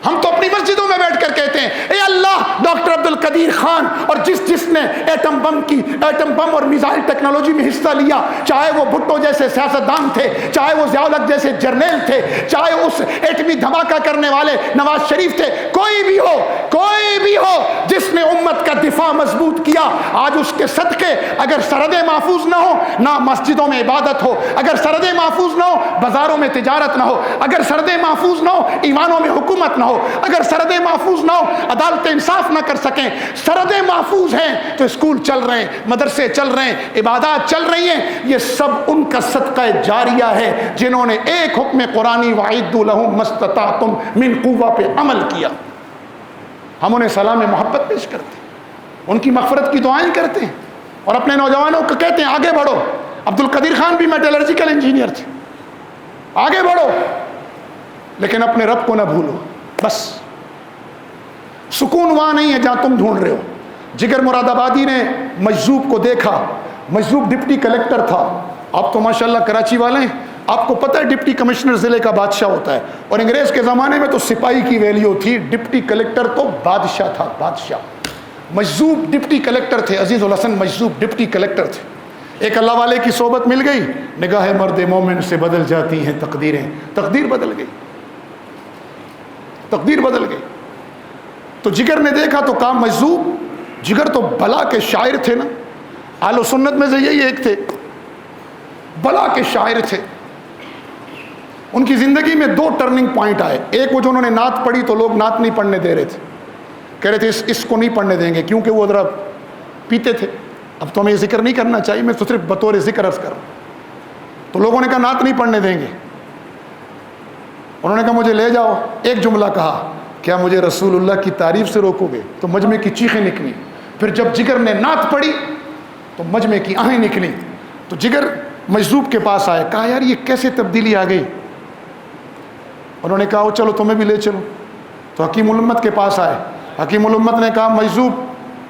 ہم تو اپنی مسجدوں میں بیٹھ کر کہتے ہیں اے اللہ ڈاکٹر عبد القدیر خان اور جس نے ایٹم بم اور میزائل ٹیکنالوجی میں حصہ لیا, چاہے وہ بھٹو جیسے سیاستدان تھے, چاہے وہ ضیاء الحق جیسے جرنیل تھے, چاہے اس ایٹمی دھماکہ کرنے والے نواز شریف تھے, کوئی بھی ہو جس نے امت کا دفاع مضبوط کیا, آج اس کے صدقے اگر سرحدیں محفوظ نہ ہو, نہ مسجدوں میں عبادت ہو, اگر سرحدیں محفوظ نہ ہو بازاروں میں تجارت نہ ہو, اگر سرحدیں محفوظ نہ ہو ایوانوں میں حکومت نہ ہو, اگر سرحدیں محفوظ نہ ہو عدالتیں انصاف نہ کر سکیں. سرحدیں محفوظ ہیں تو اسکول چل رہے ہیں, مدرسے چل رہے ہیں, عبادات چل رہی ہیں. یہ سب ان کا صدقہ جاریہ ہے جنہوں نے ایک حکم قرآنی وَأَعِدُّوا لَهُم مَّا اسْتَطَعْتُم مِّن قُوَّةٍ پہ عمل کیا. ہم انہیں سلام محبت پیش کرتے ہیں, ان کی مغفرت کی دعائیں کرتے ہیں, اور اپنے نوجوانوں کو کہتے ہیں آگے بڑھو. عبد القدیر خان بھی میٹلرجیکل انجینئر تھے, آگے بڑھو لیکن اپنے رب کو نہ بھولو. بس سکون وہاں نہیں ہے جہاں تم ڈھونڈ رہے ہو. جگر مراد آبادی نے مجذوب کو دیکھا, مجذوب ڈپٹی کلیکٹر تھا. آپ تو ماشاءاللہ کراچی والے ہیں, آپ کو پتہ ہے ڈپٹی کمشنر ضلع کا بادشاہ ہوتا ہے, اور انگریز کے زمانے میں تو سپاہی کی ویلیو تھی, ڈپٹی کلیکٹر تو بادشاہ تھا, بادشاہ. مجذوب ڈپٹی کلیکٹر تھے, عزیز الحسن مجذوب ڈپٹی کلیکٹر تھے. ایک اللہ والے کی صحبت مل گئی, نگاہ مرد مومن سے بدل جاتی ہیں تقدیریں. تقدیر بدل گئی, تقدیر بدل گئی. تو جگر نے دیکھا تو کہا مجذوب, جگر تو بلا کے شاعر تھے نا, اہل سنت میں سے یہی ایک تھے, بلا کے شاعر تھے. ان کی زندگی میں 2 ٹرننگ پوائنٹ آئے. ایک وہ جو انہوں نے نعت پڑھی تو لوگ نعت نہیں پڑھنے دے رہے تھے, کہہ رہے تھے اس کو نہیں پڑھنے دیں گے کیونکہ وہ ذرا پیتے تھے. اب تو ہمیں یہ ذکر نہیں کرنا چاہیے, میں تو صرف بطور ذکر عرض کر رہا ہوں. تو لوگوں نے کہا نعت نہیں پڑھنے دیں گے. انہوں نے کہا مجھے لے جاؤ. ایک جملہ کہا, کیا مجھے رسول اللہ کی تعریف سے روکو گے؟ تو مجمع کی چیخیں نکلی. پھر جب جگر نے نعت پڑھی تو مجمع کی آہیں نکلی. تو جگر مجذوب کے پاس آئے, کہا یار یہ کیسے تبدیلی آ گئی؟ انہوں نے کہا چلو تمہیں بھی لے چلو. تو حکیم الامت کے پاس آئے. حکیم الامت نے کہا مجذوب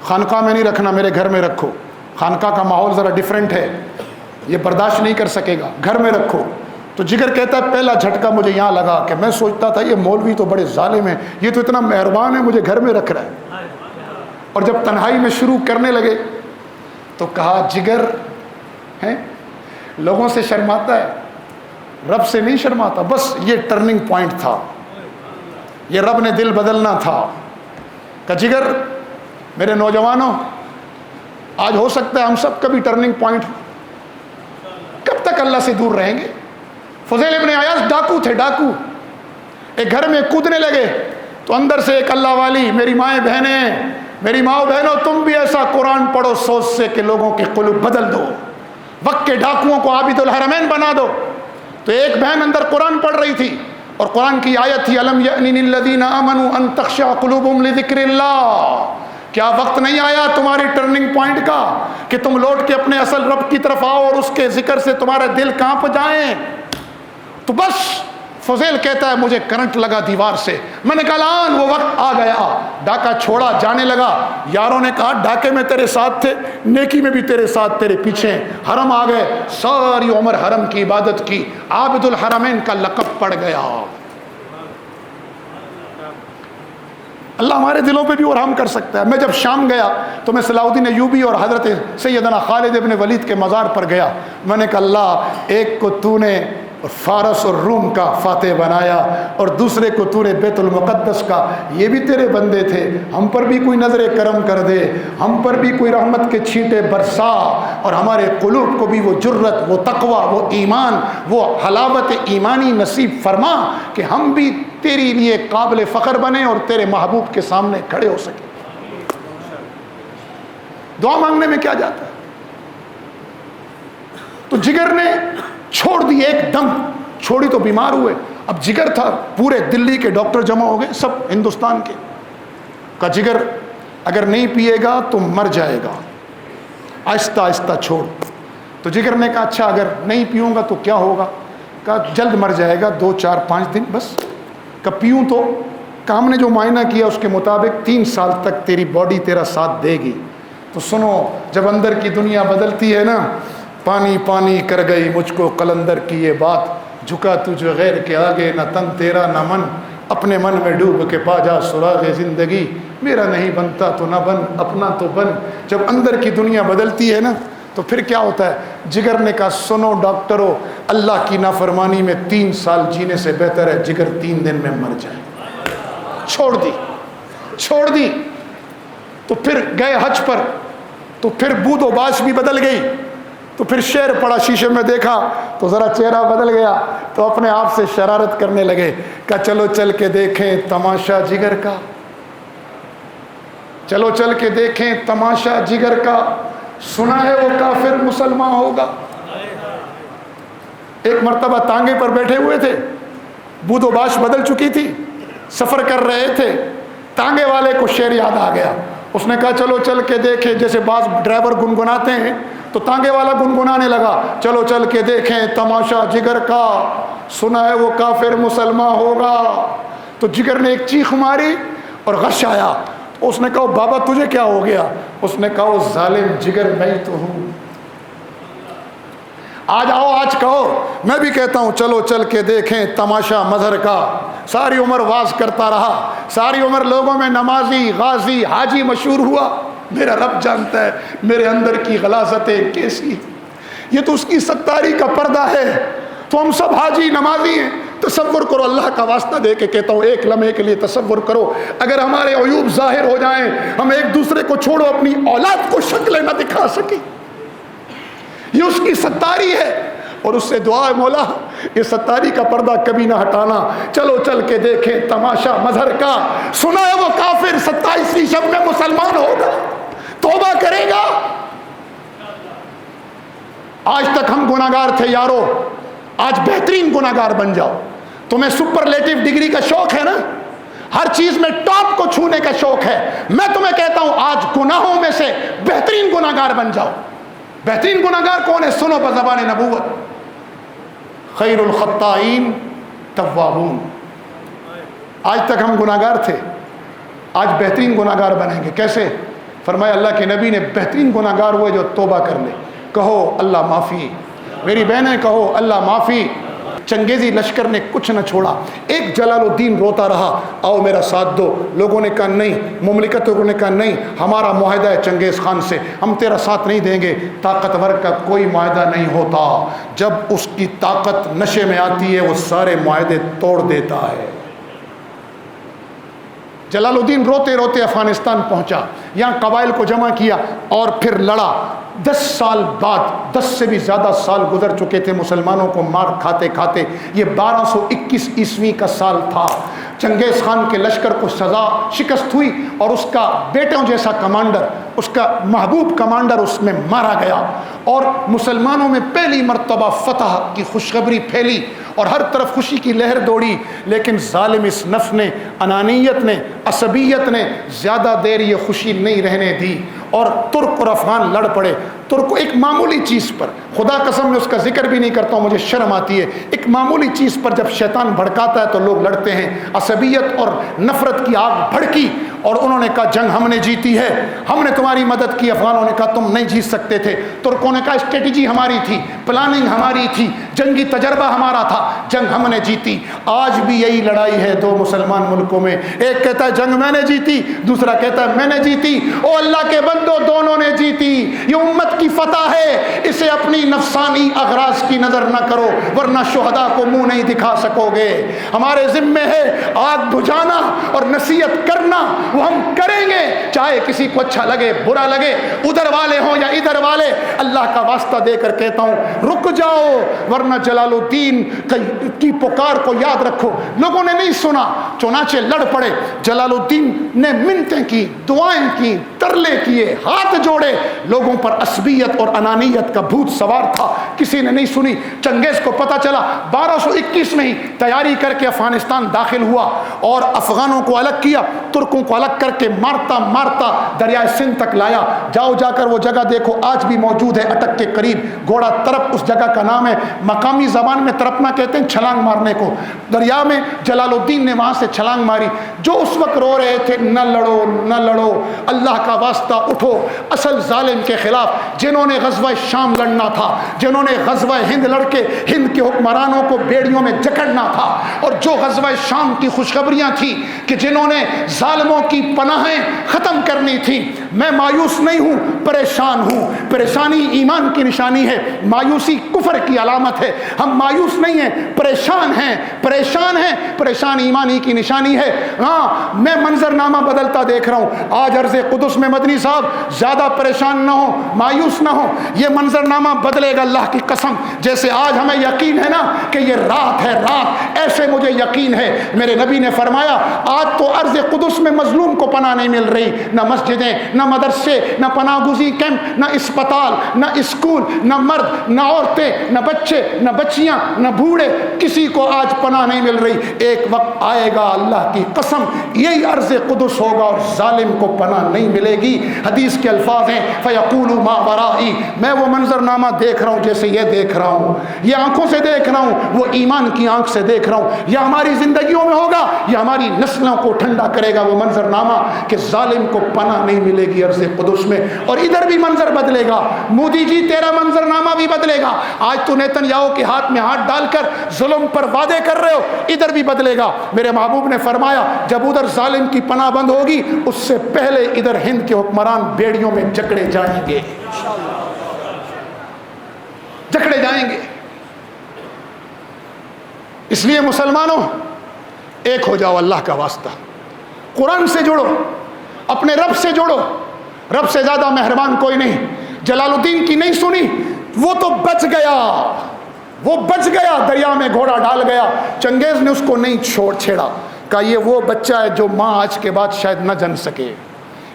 خانقاہ میں نہیں رکھنا, میرے گھر میں رکھو. خانقاہ کا ماحول ذرا ڈیفرنٹ ہے, یہ برداشت نہیں کر سکے گا, گھر میں رکھو. تو جگر کہتا ہے پہلا جھٹکا مجھے یہاں لگا کہ میں سوچتا تھا یہ مولوی تو بڑے ظالم ہیں, یہ تو اتنا مہربان ہے, مجھے گھر میں رکھ رہا ہے. اور جب تنہائی میں شروع کرنے لگے تو کہا جگر ہے لوگوں سے شرماتا ہے, رب سے نہیں شرماتا. بس یہ ٹرننگ پوائنٹ تھا, یہ رب نے دل بدلنا تھا. کہ جگر میرے نوجوانوں, آج ہو سکتا ہے ہم سب کا بھی ٹرننگ پوائنٹ ہو. کب تک اللہ سے دور رہیں گے؟ فضیل ابن عیاض ڈاکو تھے, ڈاکو. ایک گھر میں کودنے لگے تو اندر سے ایک اللہ والی, میری مائیں بہنیں, میری ماؤں بہنوں, تم بھی ایسا قرآن پڑھو سوچ سے کہ لوگوں کے قلوب بدل دو, وقت کے ڈاکوؤں کو عابد الحرمین بنا دو. تو ایک بہن اندر قرآن پڑھ رہی تھی اور قرآن کی آیت تھی الم یأن للذین آمنوا ان تخشع قلوبهم لذکر اللہ. کیا وقت نہیں آیا تمہاری ٹرننگ پوائنٹ کا کہ تم لوٹ کے اپنے اصل رب کی طرف آؤ اور اس کے ذکر سے تمہارا دل کانپ جائیں؟ تو بس فضیل کہتا ہے مجھے کرنٹ لگا دیوار سے، میں نے کہا آن وہ وقت آ گیا، ڈاکہ چھوڑا جانے لگا۔ یاروں نے کہا ڈاکے میں تیرے ساتھ تھے، نیکی میں بھی تیرے ساتھ، تیرے پیچھے ہیں۔ حرم آ گئے، ساری عمر حرم کی عبادت کی، عابد الحرمین کا لقب پڑ گیا۔ اللہ ہمارے دلوں پہ بھی ارحم کر سکتا ہے۔ میں جب شام گیا تو میں صلاح الدین ایوبی اور حضرت سیدنا خالد ابن ولید کے مزار پر گیا۔ میں نے کہا اللہ، ایک کو تو نے فارس اور روم کا فاتح بنایا اور دوسرے کو تو نے بیت المقدس کا، یہ بھی تیرے بندے تھے، ہم پر بھی کوئی نظر کرم کر دے، ہم پر بھی کوئی رحمت کے چھینٹے برسا، اور ہمارے قلوب کو بھی وہ جرت، وہ تقوی، وہ ایمان، وہ حلاوت ایمانی نصیب فرما کہ ہم بھی تیری لیے قابل فخر بنے اور تیرے محبوب کے سامنے کھڑے ہو سکے۔ دعا مانگنے میں کیا جاتا ہے؟ تو جگر نے چھوڑ دی، ایک دم چھوڑی تو بیمار ہوئے۔ اب جگر تھا، پورے دلی کے ڈاکٹر جمع ہو گئے، سب ہندوستان کے، کا جگر اگر نہیں پیے گا تو مر جائے گا، آہستہ آہستہ چھوڑ۔ تو جگر نے کہا اچھا اگر نہیں پیوں گا تو کیا ہوگا؟ کہا جلد مر جائے گا، 2 4 5 دن بس۔ کہ پیوں تو کام نے جو معائنہ کیا اس کے مطابق 3 سال تک تیری باڈی تیرا ساتھ دے گی۔ تو سنو، جب اندر کی دنیا بدلتی ہے نا، پانی پانی کر گئی مجھ کو قلندر کی یہ بات، جھکا تجھے غیر کے آگے نہ تن تیرا نہ من، اپنے من میں ڈوب کے پا جا سراغ زندگی، میرا نہیں بنتا تو نہ بن، اپنا تو بن۔ جب اندر کی دنیا بدلتی ہے نا تو پھر کیا ہوتا ہے؟ جگر نے کہا سنو ڈاکٹرو، اللہ کی نافرمانی میں 3 سال جینے سے بہتر ہے جگر 3 دن میں مر جائے۔ چھوڑ دی۔ تو پھر گئے حج پر، تو پھر بود و باش بھی بدل گئی، تو پھر شعر پڑا، شیشے میں دیکھا تو ذرا چہرہ بدل گیا، تو اپنے آپ سے شرارت کرنے لگے۔ کہا چلو چل کے دیکھیں تماشا جگر کا، چلو چل کے دیکھیں تماشا جگر کا، سنا ہے وہ کافر مسلمان ہوگا۔ ایک مرتبہ تانگے پر بیٹھے ہوئے تھے، بود و باش بدل چکی تھی، سفر کر رہے تھے، تانگے والے کو شعر یاد آ گیا۔ اس نے کہا چلو چل کے دیکھیں، جیسے بعض ڈرائیور گنگناتے ہیں تو تانگے والا گنگنانے لگا، چلو چل کے دیکھیں تماشا جگر کا، سنا ہے وہ کافر مسلمان ہوگا۔ تو جگر نے ایک چیخ ماری اور غش آیا۔ اس نے کہا بابا تجھے کیا ہو گیا؟ اس نے کہا وہ ظالم جگر میں ہی تو ہوں۔ آج آؤ، آج کہو، میں بھی کہتا ہوں چلو چل کے دیکھیں تماشا مظہر کا۔ ساری عمر واز کرتا رہا، ساری عمر لوگوں میں نمازی، غازی، حاجی مشہور ہوا، میرا رب جانتا ہے میرے اندر کی غلاظتیں کیسی، یہ تو اس کی ستاری کا پردہ ہے۔ تو ہم سب حاجی نمازی ہیں۔ تصور کرو، اللہ کا واسطہ دے کے کہتا ہوں، ایک لمحے کے لیے تصور کرو اگر ہمارے عیوب ظاہر ہو جائیں، ہم ایک دوسرے کو چھوڑو اپنی اولاد کو شکلیں نہ دکھا سکیں، یہ اس کی ستاری ہے۔ اور اس سے دعا ہے مولا یہ ستاری کا پردہ کبھی نہ ہٹانا، چلو چل کے دیکھیں تماشا مظہر کا، سنا ہے وہ کافر 27ویں شب میں مسلمان ہوگا، توبہ کرے گا۔ آج تک ہم گناہگار تھے یارو، آج بہترین گناہگار بن جاؤ۔ تمہیں سپرلیٹو ڈگری کا شوق ہے نا، ہر چیز میں ٹاپ کو چھونے کا شوق ہے، میں تمہیں کہتا ہوں آج گناہوں میں سے بہترین گناہگار بن جاؤ۔ بہترین گناہگار کون ہے؟ سنو بزبان نبوت، خیر الخطائین توابون۔ آج تک ہم گناہگار تھے، آج بہترین گناہگار بنیں گے۔ کیسے؟ فرمایا اللہ کے نبی نے بہترین گناہگار ہوئے جو توبہ کر لے۔ کہو اللہ معافی، میری بہنیں کہو اللہ معافی۔ چنگیزی لشکر نے کچھ نہ چھوڑا، ایک جلال الدین روتا رہا آؤ میرا ساتھ دو، لوگوں نے کہا نہیں، مملکتوں نے کہا نہیں، ہمارا معاہدہ ہے چنگیز خان سے، ہم تیرا ساتھ نہیں دیں گے۔ طاقتور کا کوئی معاہدہ نہیں ہوتا، جب اس کی طاقت نشے میں آتی ہے وہ سارے معاہدے توڑ دیتا ہے۔ جلال الدین روتے روتے افغانستان پہنچا، یہاں قبائل کو جمع کیا اور پھر لڑا۔ 10 سال بعد، 10 سے بھی زیادہ سال گزر چکے تھے مسلمانوں کو مار کھاتے کھاتے، یہ 1221 عیسوی کا سال تھا۔ چنگیز خان کے لشکر کو شکست ہوئی اور اس کا بیٹوں جیسا کمانڈر، اس کا محبوب کمانڈر اس میں مارا گیا، اور مسلمانوں میں پہلی مرتبہ فتح کی خوشخبری پھیلی اور ہر طرف خوشی کی لہر دوڑی۔ لیکن ظالم اس نفس نے، انانیت نے، عصبیت نے زیادہ دیر یہ خوشی نہیں رہنے دی، اور ترک اور افغان لڑ پڑے. ترک ایک معمولی چیز پر, خدا قسم میں اس کا ذکر بھی نہیں کرتا ہوں, مجھے شرم آتی ہے, ایک معمولی چیز پر جب شیطان بھڑکاتا ہے تو لوگ لڑتے ہیں. عصبیت اور نفرت کی آگ بھڑکی اور انہوں نے کہا جنگ ہم نے جیتی ہے, ہم نے تمہاری مدد کی. افغانوں نے کہا تم نہیں جیت سکتے تھے. ترکوں نے کہا اسٹریٹجی ہماری تھی, پلاننگ ہماری تھی, جنگی تجربہ ہمارا تھا, جنگ ہم نے جیتی. آج بھی یہی لڑائی ہے دو مسلمان ملکوں میں, ایک کہتا ہے جنگ میں نے جیتی, دوسرا کہتا ہے میں نے جیتی. او اللہ کے بندو, دونوں نے جیتی. یہ امت کی فتح ہے, اسے اپنی نفسانی اغراض کی نظر نہ کرو ورنہ شہداء کو منہ نہیں دکھا سکو گے. ہمارے ذمے ہے آگ بجھانا اور نصیحت کرنا, وہ ہم کریں گے چاہے کسی کو اچھا لگے برا لگے, ادھر والے ہوں یا ادھر والے. اللہ کا واسطہ دے کر کہتا ہوں رک جاؤ ورنہ جلال الدین کی پکار کو یاد رکھو. لوگوں نے نہیں سنا, چنانچہ لڑ پڑے. جلال الدین نے منتیں کی, دعائیں کی, ترلے کیے, ہاتھ جوڑے. لوگوں پر عصبیت اور انانیت کا بھوت سوار تھا, کسی نے نہیں سنی. چنگیز کو پتہ چلا 1221 میں ہی تیاری کر کے افغانستان داخل ہوا اور افغانوں کو الگ کیا, ترکوں کو الگ کر کے مارتا مارتا دریائے سندھ تک لایا. جاؤ جا کر وہ جگہ دیکھو, آج بھی موجود ہے اٹک کے قریب. گھوڑا ترپ اس جگہ کا نام ہے, مقامی زبان میں ترپنا کہتے ہیں چھلانگ مارنے کو. دریا میں جلال الدین نے وہاں سے چھلانگ ماری. جو اس وقت رو رہے تھے نہ لڑو نہ لڑو, اللہ کا واسطہ اٹھو اصل ظالم کے خلاف. جنہوں نے غزوہ شام لڑنا تھا, جنہوں نے غزوہ ہند لڑ کے ہند کے حکمرانوں کو بیڑیوں میں جکڑنا تھا, اور جو غزوہ شام کی خوشخبریاں تھیں کہ جنہوں نے ظالموں کی پناہیں ختم کرنی تھی. میں مایوس نہیں ہوں, پریشان ہوں. پریشانی ایمان کی نشانی ہے, مایوسی کفر کی علامت ہے. ہم مایوس نہیں ہیں, پریشان ہیں. پریشان ہیں, پریشان ایمانی کی نشانی ہے. ہاں میں منظر نامہ بدلتا دیکھ رہا ہوں. آج عرض قدس میں مدنی صاحب زیادہ پریشان نہ ہو, مایوس نہ ہو, یہ منظر نامہ بدلے گا اللہ کی قسم. جیسے آج ہمیں یقین ہے نا کہ یہ رات ہے, رات, ایسے مجھے یقین ہے. میرے نبی نے فرمایا آج تو عرض قدس میں مظلوم کو پناہ نہیں مل رہی, نہ مسجدیں, نہ مدرسے, نہ پناہ گزین کیمپ, نہ اسپتال, نہ اسکول, نہ مرد, نہ عورتیں, نہ بچے, نہ بچیاں, نہ بوڑھے, کسی کو آج پناہ نہیں مل رہی. ایک وقت آئے گا اللہ کی قسم یہی عرض قدس ہوگا اور ظالم کو پناہ نہیں ملے گی. حدیث کے الفاظ ہیں فَيَقُولُ مَا وَرَائِي, میں وہ منظر نامہ دیکھ رہا ہوں جیسے یہ دیکھ رہا ہوں, یہ آنکھوں سے دیکھ رہا ہوں, وہ ایمان کی آنکھ سے دیکھ رہا ہوں. یہ ہماری زندگیوں میں ہوگا, یہ ہماری نسلوں کو ٹھنڈا کرے گا وہ منظر نامہ کہ ظالم کو پناہ نہیں ملے گی عرض قدس میں. اور ادھر بھی منظر بدلے گا. مودی جی تیرا منظر نامہ بھی بدلے گا. آج تو نیتن یاہو کے ہاتھ میں ہاتھ ڈال کر ظلم پر وعدے کر رہے ہو, ادھر بھی بدلے گا. میرے محبوب نے فرمایا جب ادھر ظالم کی پناہ بند ہوگی اس سے پہلے ادھر ہند کے حکمران بیڑیوں میں جکڑے جائیں گے, جکڑے جائیں گے. اس لیے مسلمانوں ایک ہو جاؤ, اللہ کا واسطہ قرآن سے جڑو, اپنے رب سے جوڑو. رب سے زیادہ مہربان کوئی نہیں. جلال الدین کی نہیں سنی, وہ تو بچ گیا, وہ بچ گیا, دریا میں گھوڑا ڈال گیا. چنگیز نے اس کو نہیں چھیڑا, کہا یہ وہ بچہ ہے جو ماں آج کے بعد شاید نہ جن سکے,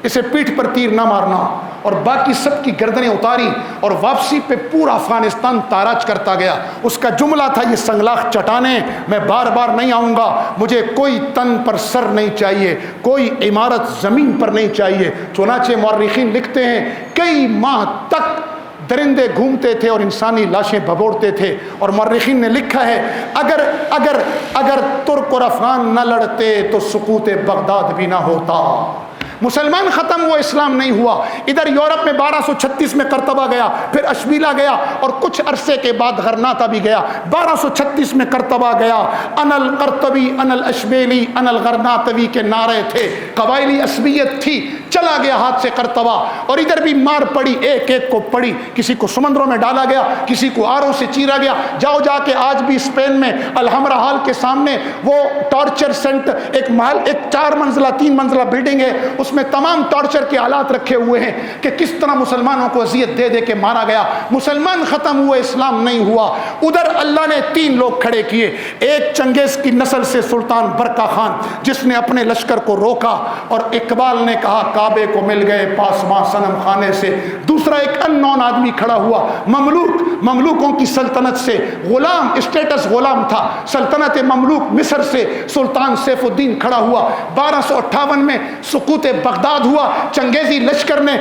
اسے پیٹھ پر تیر نہ مارنا. اور باقی سب کی گردنیں اتاری اور واپسی پہ پورا افغانستان تاراج کرتا گیا. اس کا جملہ تھا یہ سنگلاخ چٹانیں میں بار بار نہیں آؤں گا, مجھے کوئی تن پر سر نہیں چاہیے, کوئی عمارت زمین پر نہیں چاہیے. چنانچہ مورخین لکھتے ہیں کئی ماہ تک درندے گھومتے تھے اور انسانی لاشیں بھگوڑتے تھے. اور مورخین نے لکھا ہے اگر اگر اگر ترک اور افغان نہ لڑتے تو سقوط بغداد بھی نہ ہوتا. مسلمان ختم ہوا, اسلام نہیں ہوا. ادھر یورپ میں 1236 میں قرطبہ گیا, پھر اشبیلا گیا, اور کچھ عرصے کے بعد غرناطہ بھی گیا. 1236 میں قرطبہ گیا. انا القرطبی انا الاشبیلی انا الغرناطوی کے نعرے تھے, قبائلی عصبیت تھی. چلا گیا ہاتھ سے قرطبہ, اور ادھر بھی مار پڑی, ایک ایک کو پڑی. کسی کو سمندروں میں ڈالا گیا, کسی کو آروں سے چیرا گیا. جاؤ جا کے آج بھی اسپین میں الحمرا ہال کے سامنے وہ ٹارچر سینٹر, ایک محل, ایک 4 منزلہ 3 منزلہ بلڈنگ ہے, اس میں تمام ٹارچر کے آلات رکھے ہوئے ہیں کہ کس طرح مسلمانوں کو اذیت دے دے کے مارا گیا. مسلمان ختم ہوئے, اسلام نہیں ہوا. ادھر اللہ نے 3 لوگ کھڑے کیے. ایک چنگیز کی نسل سے سلطان برقع خان, جس نے اپنے لشکر کو روکا, اور اقبال نے کہا کعبہ کعبے کو مل گئے پاسباں صنم خانے سے. دوسرا ایک ان نون آدمی کھڑا ہوا, مملوکوں کی سلطنت سے غلام, اسٹیٹس غلام تھا, سلطنت مملوک مصر سے سلطان سیف الدین کھڑا ہوا. 1258 میں سقوط بغداد ہوا, چنگیزی لشکر نے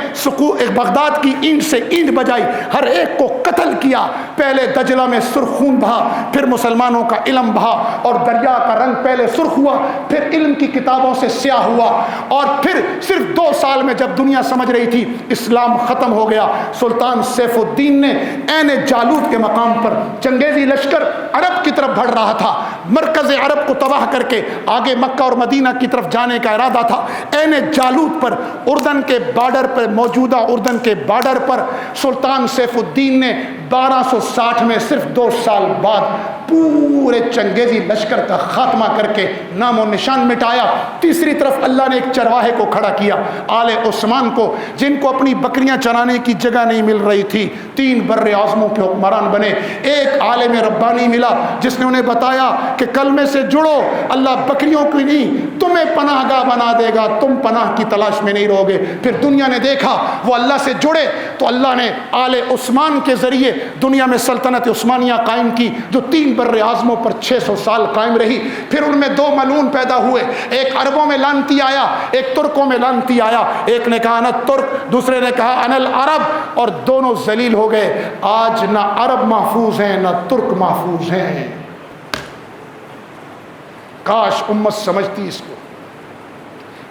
بغداد کی اینٹ سے اینٹ بجائی, ہر ایک کو قتل کیا. پہلے دجلہ میں سرخ خون بہا, پھر مسلمانوں کا علم بہا, اور دریا کا رنگ پہلے سرخ ہوا, پھر علم کی کتابوں سے سیاہ ہوا, اور پھر صرف 2 سال میں جب دنیا سمجھ رہی تھی اسلام ختم ہو گیا, سلطان سیف الدین نے عین جالوت کے مقام پر چنگیزی لشکر عرب کی طرف بڑھ رہا تھا, مرکز عرب کو تباہ کر کے آگے مکہ اور مدینہ کی طرف جانے کا ارادہ تھا. عین جالوت پر اردن کے بارڈر پر, موجودہ اردن کے بارڈر پر سلطان سیف الدین نے 1260 میں صرف 2 سال بعد پورے چنگیزی لشکر کا خاتمہ کر کے نام و نشان مٹایا. تیسری طرف اللہ نے ایک چرواہے کو کھڑا کیا, آل عثمان کو, جن کو اپنی بکریاں چرانے کی جگہ نہیں مل رہی تھی. 3 بر اعظموں کے حکمران بنے. ایک عالم ربانی ملا جس نے انہیں بتایا کہ کلمے سے جڑو, اللہ بکریوں کی نہیں تمہیں پناہ گاہ بنا دے گا, تم پناہ کی تلاش میں نہیں رہو گے. پھر دنیا نے دیکھا وہ اللہ سے جڑے تو اللہ نے آل عثمان کے ذریعے دنیا میں سلطنت عثمانیہ قائم کی, جو 3 بر اعظموں پر 600 سال قائم رہی. پھر ان میں 2 ملعون پیدا ہوئے, ایک عربوں میں لعنتی آیا, ایک ترکوں میں لعنتی آیا. ایک نے کہا انا ترک, دوسرے نے کہا انا العرب, اور دونوں ذلیل ہو گئے. آج نہ عرب محفوظ ہیں نہ ترک محفوظ ہیں. کاش امت سمجھتی اس کو.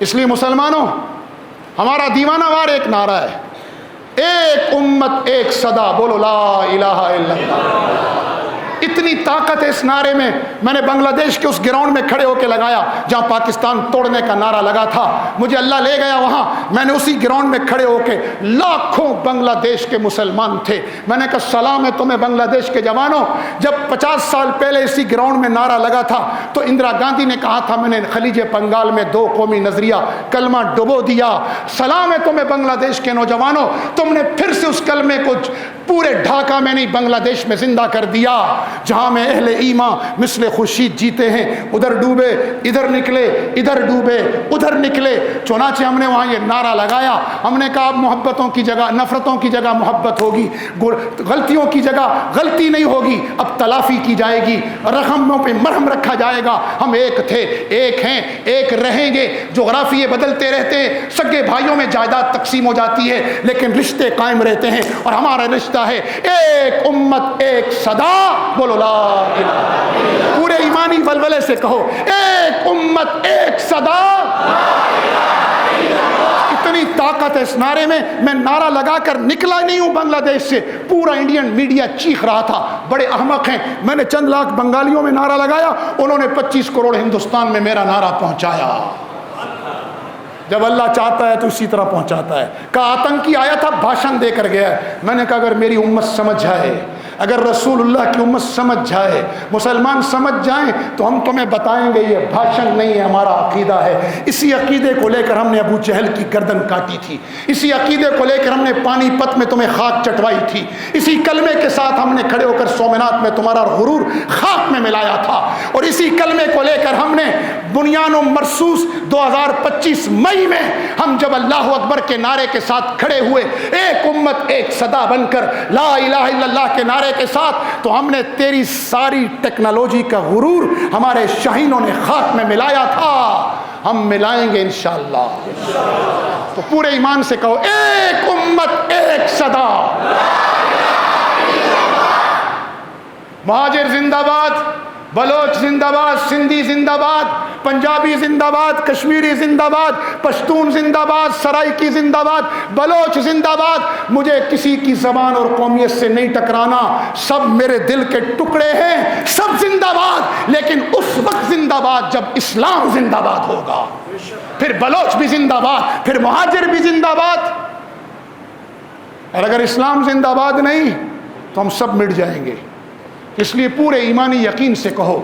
اس لیے مسلمانوں, ہمارا دیوانہ وار ایک نعرہ ہے, ایک امت ایک صدا, بولو لا الہ الا اللہ. اتنی طاقت ہے اس نعرے میں. میں نے بنگلہ دیش کے اس گراؤنڈ میں کھڑے ہو کے لگایا جہاں پاکستان توڑنے کا نعرہ لگا تھا. مجھے اللہ لے گیا وہاں, میں نے اسی گراؤنڈ میں کھڑے ہو کے, لاکھوں بنگلہ دیش کے مسلمان تھے. میں نے کہا سلام ہے تمہیں بنگلہ دیش کے جوانوں. جب 50 سال پہلے اسی گراؤنڈ میں نعرہ لگا تھا تو اندرا گاندھی نے کہا تھا میں نے خلیج بنگال میں 2 قومی نظریہ کلمہ ڈبو دیا. سلام ہے تمہیں بنگلہ دیش کے نوجوانوں, تم نے پھر سے اس کلمے کو پورے ڈھاکہ میں نہیں بنگلہ دیش میں زندہ کر دیا. جہاں میں اہل ایمان مثل خورشید جیتے ہیں, ادھر ڈوبے ادھر نکلے, ادھر ڈوبے ادھر نکلے. چنانچہ ہم نے وہاں یہ نعرہ لگایا. ہم نے کہا اب محبتوں کی جگہ نفرتوں کی جگہ محبت ہوگی, غلطیوں کی جگہ غلطی نہیں ہوگی, اب تلافی کی جائے گی, رحموں پہ مرہم رکھا جائے گا. ہم ایک تھے, ایک ہیں, ایک رہیں گے. جغرافیے بدلتے رہتے ہیں, سگے بھائیوں میں جائیداد تقسیم ہو جاتی ہے, لیکن رشتے قائم رہتے ہیں. اور ہمارا رشتہ ہے ایک امت ایک صدا, بولو لا الہ. پورے ایمانی ولولے سے کہو ایک امت ایک صدا. اتنی طاقت ہے اس نعرے میں. میں نعرہ لگا کر نکلا نہیں ہوں بنگلہ دیش سے, پورا انڈین میڈیا چیخ رہا تھا بڑے احمق ہیں. میں نے چند لاکھ بنگالیوں میں نعرہ لگایا, انہوں نے 25 کروڑ ہندوستان میں میرا نعرہ پہنچایا. جب اللہ چاہتا ہے تو اسی طرح پہنچاتا ہے. کہا آتنکی آیا تھا بھاشن دے کر گیا. میں نے کہا اگر میری امت سمجھ جائے, اگر رسول اللہ کی امت سمجھ جائے, مسلمان سمجھ جائیں, تو ہم تمہیں بتائیں گے یہ بھاشن نہیں ہے, ہمارا عقیدہ ہے. اسی عقیدے کو لے کر ہم نے ابو جہل کی گردن کاٹی تھی. اسی عقیدے کو لے کر ہم نے پانی پت میں تمہیں خاک چٹوائی تھی. اسی کلمے کے ساتھ ہم نے کھڑے ہو کر سومنات میں تمہارا غرور خاک میں ملایا تھا. اور اسی کلمے کو لے کر ہم نے بنیان و مرصوص 2025 مئی میں ہم جب اللہ اکبر کے نعرے کے ساتھ کھڑے ہوئے, ایک امت ایک صدا بن کر لا الہ الا اللہ کے نعرے کے ساتھ, تو ہم نے تیری ساری ٹیکنالوجی کا غرور ہمارے شاہینوں نے خاک میں ملایا تھا. ہم ملائیں گے انشاءاللہ. تو پورے ایمان سے کہو ایک امت ایک صدا. مہاجر زندہ باد, بلوچ زندہ باد, سندھی زندہ باد, پنجابی زندہ باد, کشمیری زندہ باد, پشتون زندہ باد, سرائکی زندہ باد, بلوچ زندہ باد. مجھے کسی کی زبان اور قومیت سے نہیں ٹکرانا, سب میرے دل کے ٹکڑے ہیں, سب زندہ باد. لیکن اس وقت زندہ باد جب اسلام زندہ باد ہوگا, پھر بلوچ بھی زندہ باد, پھر مہاجر بھی زندہ باد. اور اگر اسلام زندہ باد نہیں تو ہم سب مٹ جائیں گے. اس لیے پورے ایمانی یقین سے کہو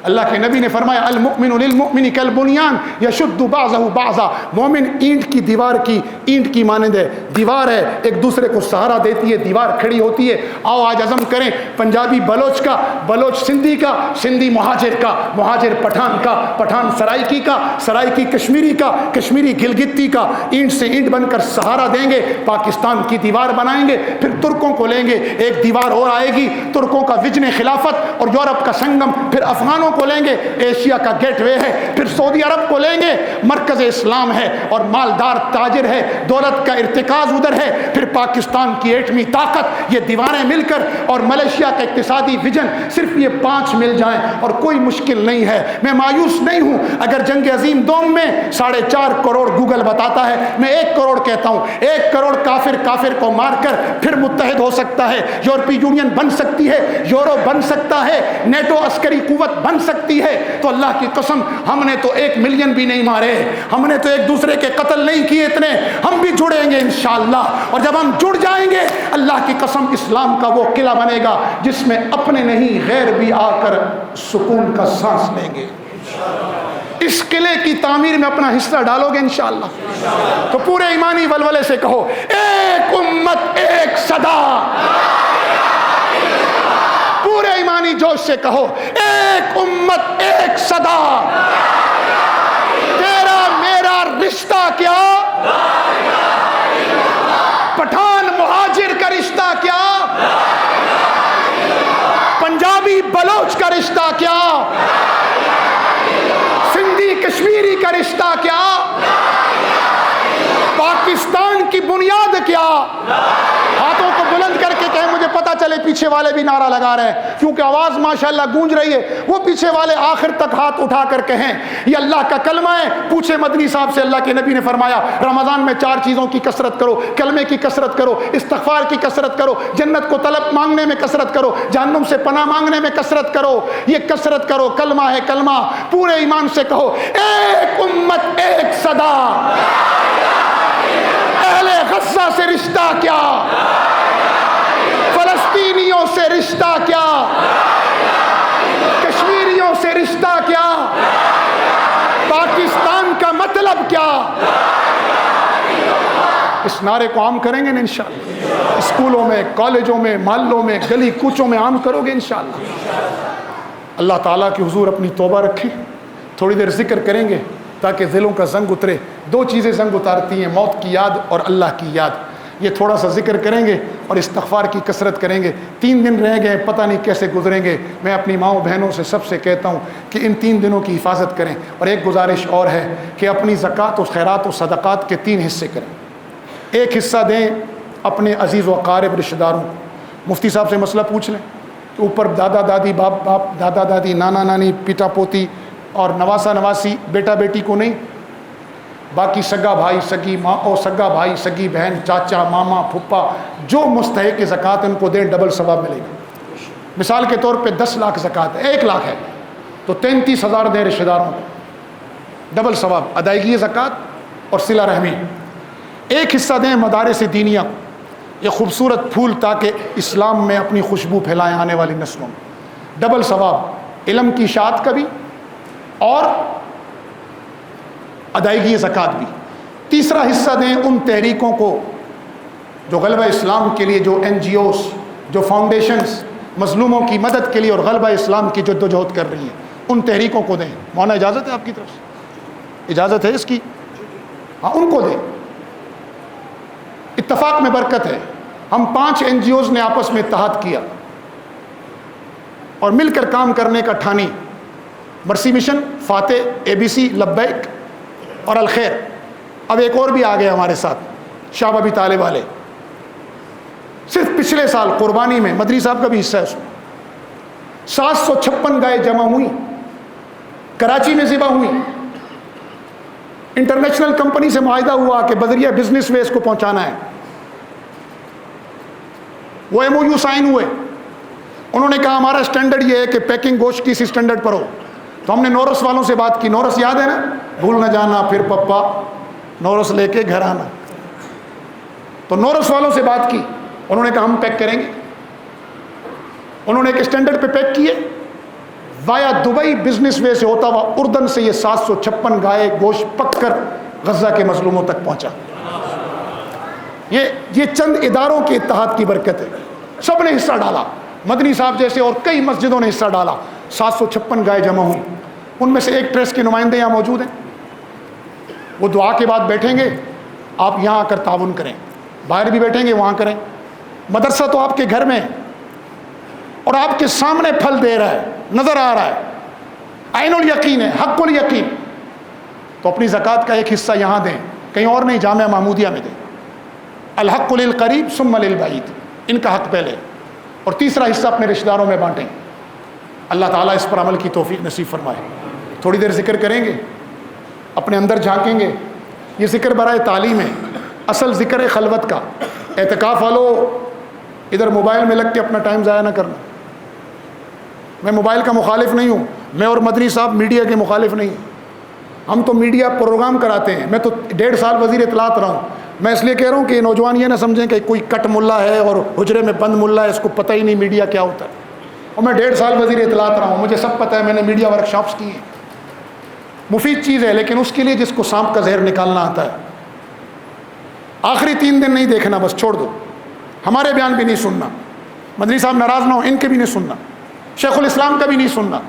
اللہ کے نبی نے فرمایا المؤمن للمؤمن کالبنیان یشد بعضہ بعضا، مومن اینٹ کی دیوار کی اینٹ کی مانند ہے، دیوار ہے ایک دوسرے کو سہارا دیتی ہے، دیوار کھڑی ہوتی ہے۔ آؤ آج عزم کریں، پنجابی بلوچ کا، بلوچ سندھی کا، سندھی مہاجر کا، مہاجر پٹھان کا، پٹھان سرائکی کا، سرائکی کشمیری کا، کشمیری گلگتی کا، اینٹ سے اینٹ بن کر سہارا دیں گے، پاکستان کی دیوار بنائیں گے۔ پھر ترکوں کو لیں گے، ایک دیوار اور آئے گی، ترکوں کا وجن خلافت اور یورپ کا سنگم، پھر افغانوں کو لیں گے، ایشیا کا گیٹ وے ہے، پھر سعودی عرب کو لیں گے، مرکز اسلام ہے اور مالدار تاجر ہے، دولت کا ارتکاز ادھر ہے، پھر پاکستان کی ایٹمی طاقت، یہ دیواریں مل کر اور ملیشیا کا اقتصادی ویژن، صرف یہ 5 مل جائیں اور کوئی مشکل نہیں ہے۔ میں مایوس نہیں ہوں اگر جنگ عظیم دوم میں 4.5 کروڑ گوگل بتاتا ہے، میں 1 کروڑ کہتا ہوں، 1 کروڑ کافر کو مار کر پھر متحد ہو سکتا ہے، یورپی یونین بن سکتی ہے، یورو بن سکتا ہے، نیٹو عسکری قوت بن سکتی ہے۔ تو اللہ کی قسم ہم نے تو 1 ملین بھی نہیں مارے، ہم نے تو ایک دوسرے کے قتل نہیں کیے اتنے، ہم بھی جڑیں گے انشاءاللہ، اور جب ہم جڑ جائیں گے اللہ کی قسم اسلام کا وہ قلعہ بنے گا جس میں اپنے نہیں غیر بھی آ کر سکون کا سانس لیں گے۔ اس قلعے کی تعمیر میں اپنا حصہ ڈالو گے انشاءاللہ؟ تو پورے ایمانی ولولے سے کہو ایک امت ایک صدا، پورے ایمانی جوش سے کہو ایک امت ایک صدا، تیرا میرا رشتہ کیا، پٹھان مہاجر کا رشتہ کیا، پنجابی بلوچ کا رشتہ کیا، سندھی کشمیری کا رشتہ کیا، پاکستان کی بنیاد کیا؟ ہاتھوں کو بلند کر کے کہیں، مجھے پتا چلے پیچھے والے بھی نعرہ لگا رہے ہیں کیونکہ آواز ماشاءاللہ گونج رہی ہے، وہ پیچھے والے آخر تک ہاتھ اٹھا کر کہیں یہ اللہ کا کلمہ ہے۔ پوچھے مدنی صاحب سے، اللہ کے نبی نے فرمایا رمضان میں 4 چیزوں کی کثرت کرو، کلمے کی کثرت کرو، استغفار کی کثرت کرو، جنت کو طلب مانگنے میں کثرت کرو، جہنم سے پناہ مانگنے میں کثرت کرو، یہ کثرت کرو، کلمہ ہے کلمہ۔ پورے ایمان سے کہو ایک امت ایک صدا، اہل غزہ سے رشتہ کیا، فلسطینیوں سے رشتہ کیا، کشمیریوں سے رشتہ کیا، پاکستان کا مطلب کیا؟ اس نعرے کو عام کریں گے نا انشاءاللہ، اسکولوں میں، کالجوں میں، محلوں میں، گلی کوچوں میں عام کرو گے انشاءاللہ۔ اللہ تعالیٰ کی حضور اپنی توبہ رکھیں، تھوڑی دیر ذکر کریں گے تاکہ دلوں کا زنگ اترے۔ 2 چیزیں زنگ اتارتی ہیں، موت کی یاد اور اللہ کی یاد۔ یہ تھوڑا سا ذکر کریں گے اور استغفار کی کثرت کریں گے۔ 3 دن رہ گئے، پتہ نہیں کیسے گزریں گے۔ میں اپنی ماؤں بہنوں سے سب سے کہتا ہوں کہ ان 3 دنوں کی حفاظت کریں، اور ایک گزارش اور ہے کہ اپنی زکوٰۃ و خیرات و صدقات کے 3 حصے کریں۔ ایک حصہ دیں اپنے عزیز و اقارب رشتہ داروں کو۔ مفتی صاحب سے مسئلہ پوچھ لیں کہ اوپر دادا دادی، باپ باپ، دادا دادی، نانا نانی، پیتا پوتی اور نواسا نواسی، بیٹا بیٹی کو نہیں، باقی سگا بھائی، سگی ماں اور سگا بھائی، سگی بہن، چاچا، ماما، پھپھا، جو مستحق زکوٰۃ ان کو دیں، ڈبل ثواب ملے گا۔ مثال کے طور پہ 10 لاکھ زکوٰۃ ہے، 1 لاکھ ہے تو 33,000 دیں رشتہ داروں کو، ڈبل ثواب، ادائیگی زکوٰۃ اور صلہ رحمی۔ ایک حصہ دیں مدارس دینیہ کو، یہ خوبصورت پھول تاکہ اسلام میں اپنی خوشبو پھیلائیں آنے والی نسلوں میں، ڈبل ثواب، علم کی اشاعت کا بھی اور ادائیگی زکوٰۃ بھی۔ تیسرا حصہ دیں ان تحریکوں کو جو غلبہ اسلام کے لیے، جو NGOs، جو فاؤنڈیشنز مظلوموں کی مدد کے لیے اور غلبہ اسلام کی جدوجہد کر رہی ہیں، ان تحریکوں کو دیں۔ مولانا اجازت ہے آپ کی طرف سے؟ اجازت ہے اس کی؟ ہاں، ان کو دیں۔ اتفاق میں برکت ہے، ہم 5 NGOs نے آپس میں اتحاد کیا اور مل کر کام کرنے کا ٹھانی۔ مرسی مشن، فاتح، ABC، لبیک اور الخیر۔ اب ایک اور بھی آ گئے ہمارے ساتھ، شاہ ابی طالب والے۔ صرف پچھلے سال قربانی میں مدری صاحب کا بھی حصہ ہے اس میں، 756 گائے جمع ہوئی، کراچی میں ذبح ہوئی۔ انٹرنیشنل کمپنی سے معاہدہ ہوا کہ بذریعہ بزنس وے اس کو پہنچانا ہے، وہ MOU سائن ہوئے۔ انہوں نے کہا ہمارا سٹینڈرڈ یہ ہے کہ پیکنگ گوشت کی اسی سٹینڈرڈ پر ہو۔ تو ہم نے نورس والوں سے بات کی، نورس یاد ہے نا، بھول نہ جانا پھر پپا نورس لے کے گھر آنا۔ تو نورس والوں سے بات کی، انہوں نے کہا ہم پیک کریں گے۔ انہوں نے ایک سٹینڈرڈ پہ پیک کیے، وایا دبئی بزنس وے سے ہوتا ہوا اردن سے یہ 756 گائے گوشت پک کر غزہ کے مظلوموں تک پہنچا. یہ چند اداروں کے اتحاد کی برکت ہے. سب نے حصہ ڈالا, مدنی صاحب جیسے اور کئی مسجدوں نے حصہ ڈالا. 756 گائے جمع ہوئی. ان میں سے ایک پریس کے نمائندے یہاں موجود ہیں, وہ دعا کے بعد بیٹھیں گے, آپ یہاں آ کر تعاون کریں. باہر بھی بیٹھیں گے, وہاں کریں. مدرسہ تو آپ کے گھر میں اور آپ کے سامنے پھل دے رہا ہے, نظر آ رہا ہے, عین الیقین ہے, حق الیقین. تو اپنی زکوٰۃ کا ایک حصہ یہاں دیں, کہیں اور نہیں, جامعہ محمودیہ میں دیں. الحق للقریب ثم للبعید, ان کا حق پہلے, اور تیسرا حصہ اپنے رشتہ داروں میں بانٹیں. اللہ تعالیٰ اس پر عمل کی توفیق نصیب فرمائے. تھوڑی دیر ذکر کریں گے, اپنے اندر جھانکیں گے. یہ ذکر برائے تعلیم ہے, اصل ذکر ہے خلوت کا. اعتکاف والو ادھر موبائل میں لگ کے اپنا ٹائم ضائع نہ کرنا. میں موبائل کا مخالف نہیں ہوں, میں اور مدنی صاحب میڈیا کے مخالف نہیں ہیں. ہم تو میڈیا پروگرام کراتے ہیں. میں تو 1.5 سال وزیر اطلاعات رہا ہوں. میں اس لیے کہہ رہا ہوں کہ نوجوان یہ نہ سمجھیں کہ کوئی کٹ ملا ہے اور حجرے میں بند ملا ہے, اس کو پتہ ہی نہیں میڈیا کیا ہوتا ہے. اور میں 1.5 سال وزیر اطلاعات رہا ہوں, مجھے سب پتہ ہے, میں نے میڈیا ورک شاپس کی ہیں. مفید چیز ہے, لیکن اس کے لیے جس کو سانپ کا زہر نکالنا آتا ہے. آخری 3 دن نہیں دیکھنا, بس چھوڑ دو. ہمارے بیان بھی نہیں سننا, مدنی صاحب ناراض نہ ہو, ان کے بھی نہیں سننا, شیخ الاسلام کا بھی نہیں سننا,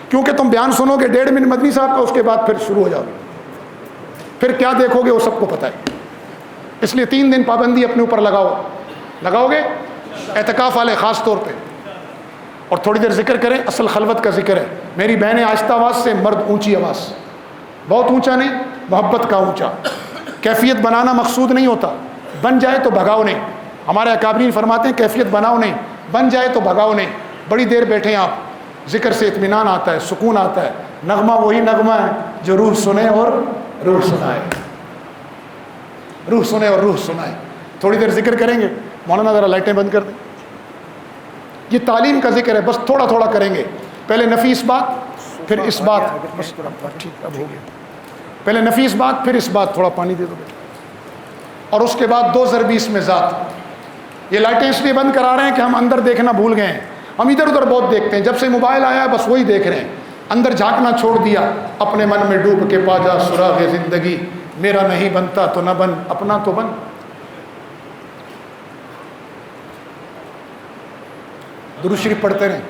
کیونکہ تم بیان سنو گے 1.5 منٹ مدنی صاحب کا, اس کے بعد پھر شروع ہو جاؤ گے. پھر کیا دیکھو گے وہ سب کو پتہ ہے. اس لیے 3 دن پابندی اپنے اوپر لگاؤ گے, اعتکاف والے خاص طور پہ. اور تھوڑی دیر ذکر کریں, اصل خلوت کا ذکر ہے. میری بہنیں آہستہ آواز سے, مرد اونچی آواز, بہت اونچا نہیں, محبت کا اونچا. کیفیت بنانا مقصود نہیں ہوتا, بن جائے تو بھگاؤ نہیں. ہمارے اکابرین فرماتے ہیں کیفیت بناؤ نہیں, بن جائے تو بھگاؤ نہیں. بڑی دیر بیٹھیں آپ, ذکر سے اطمینان آتا ہے, سکون آتا ہے. نغمہ وہی نغمہ ہے جو روح سنے اور روح سنائے, روح سنے اور روح سنائے. تھوڑی دیر ذکر کریں گے. مولانا ذرا لائٹیں بند کر دیں. یہ تعلیم کا ذکر ہے, بس تھوڑا تھوڑا کریں گے. پہلے نفیس بات, پھر اس بات. ٹھیک, اب ہو گیا. پہلے نفیس بات, پھر اس بات. تھوڑا پانی دے دو. اور اس کے بعد 2 ضرب اسم ذات. یہ لائٹیں اس لیے بند کرا رہے ہیں کہ ہم اندر دیکھنا بھول گئے ہیں. ہم ادھر ادھر بہت دیکھتے ہیں, جب سے موبائل آیا ہے بس وہی دیکھ رہے ہیں. اندر جھانکنا چھوڑ دیا. اپنے من میں ڈوب کے پا جا سراغ زندگی, میرا نہیں بنتا تو نہ بن, اپنا تو بن. درود شریف پڑھتے رہیں,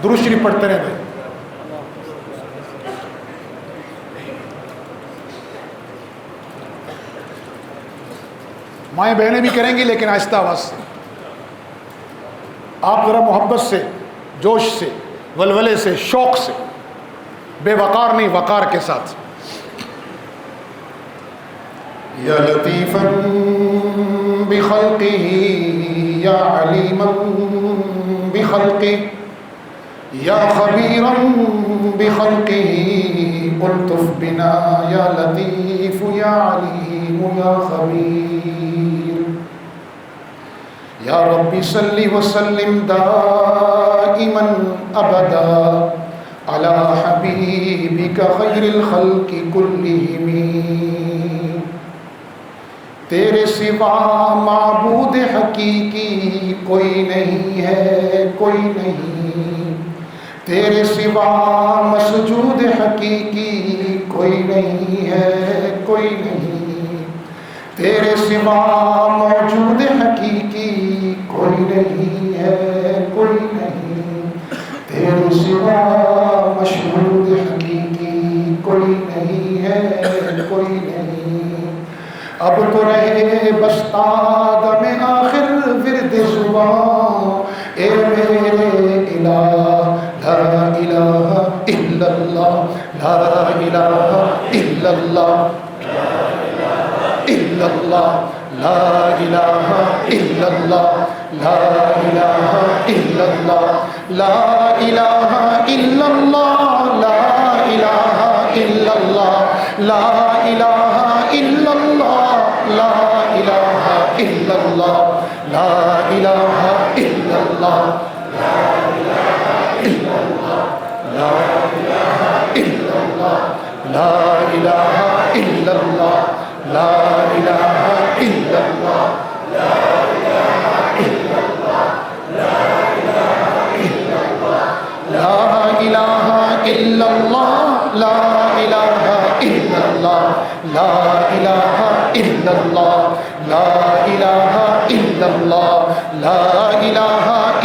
درود شریف پڑھتے رہیں بھائی. مائیں بہنیں بھی کریں گی, لیکن آہستہ آواز سے. آپ ذرا محبت سے, جوش سے, ولولے سے, شوق سے, بے وقار نہیں, وقار کے ساتھ. یا لطیفا بخلقہ یا علیما بخلقہ یا خبیرا بخلقہ الطف بنا یا لطیف یا علیم یا خبیر. یا رب صلی وسلم دائما ابدا علی حبیبک خیر الخلق کلہم. تیرے سوا معبود حقیقی کوئی نہیں ہے, کوئی نہیں. تیرے سوا مسجود حقیقی کوئی نہیں ہے, کوئی نہیں. تیرے سوا موجود حقیقی کوئی نہیں ہے, کوئی نہیں. تیرے سوا مشہود حقیقی کوئی نہیں ہے, کوئی نہیں. اب تو رہے بستا دم آخر ورد زبان, اے میرے الہ لا الہ الا اللہ, لا الہ الا اللہ, الا اللہ, لا الہ الا اللہ, لا الہ الا اللہ, لا الہ الا اللہ, لا الہ الا اللہ, لا الہ الا اللہ, لا الہ الا اللہ, لا الہ الا اللہ, لا الہ الا اللہ, لا الہ الا اللہ, لا الہ الا اللہ, لا الہ الا اللہ, لا الہ الا اللہ, لا الہ الا اللہ.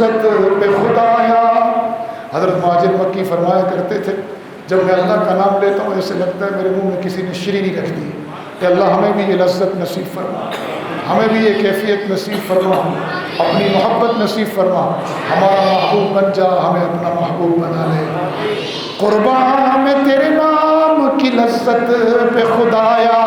لذت پہ خدایا. حضرت مہاجر مکی فرمایا کرتے تھے جب میں اللہ کا نام لیتا ہوں ایسے لگتا ہے میرے منہ میں کسی نے شیرینی رکھ دی. کہ اللہ ہمیں بھی یہ لذت نصیب فرما, ہمیں بھی یہ کیفیت نصیب فرما, اپنی محبت نصیب فرما. ہمارا محبوب بن جا, ہمیں اپنا محبوب بنا لے. قربان میں تیرے نام کی لذت پہ خدایا,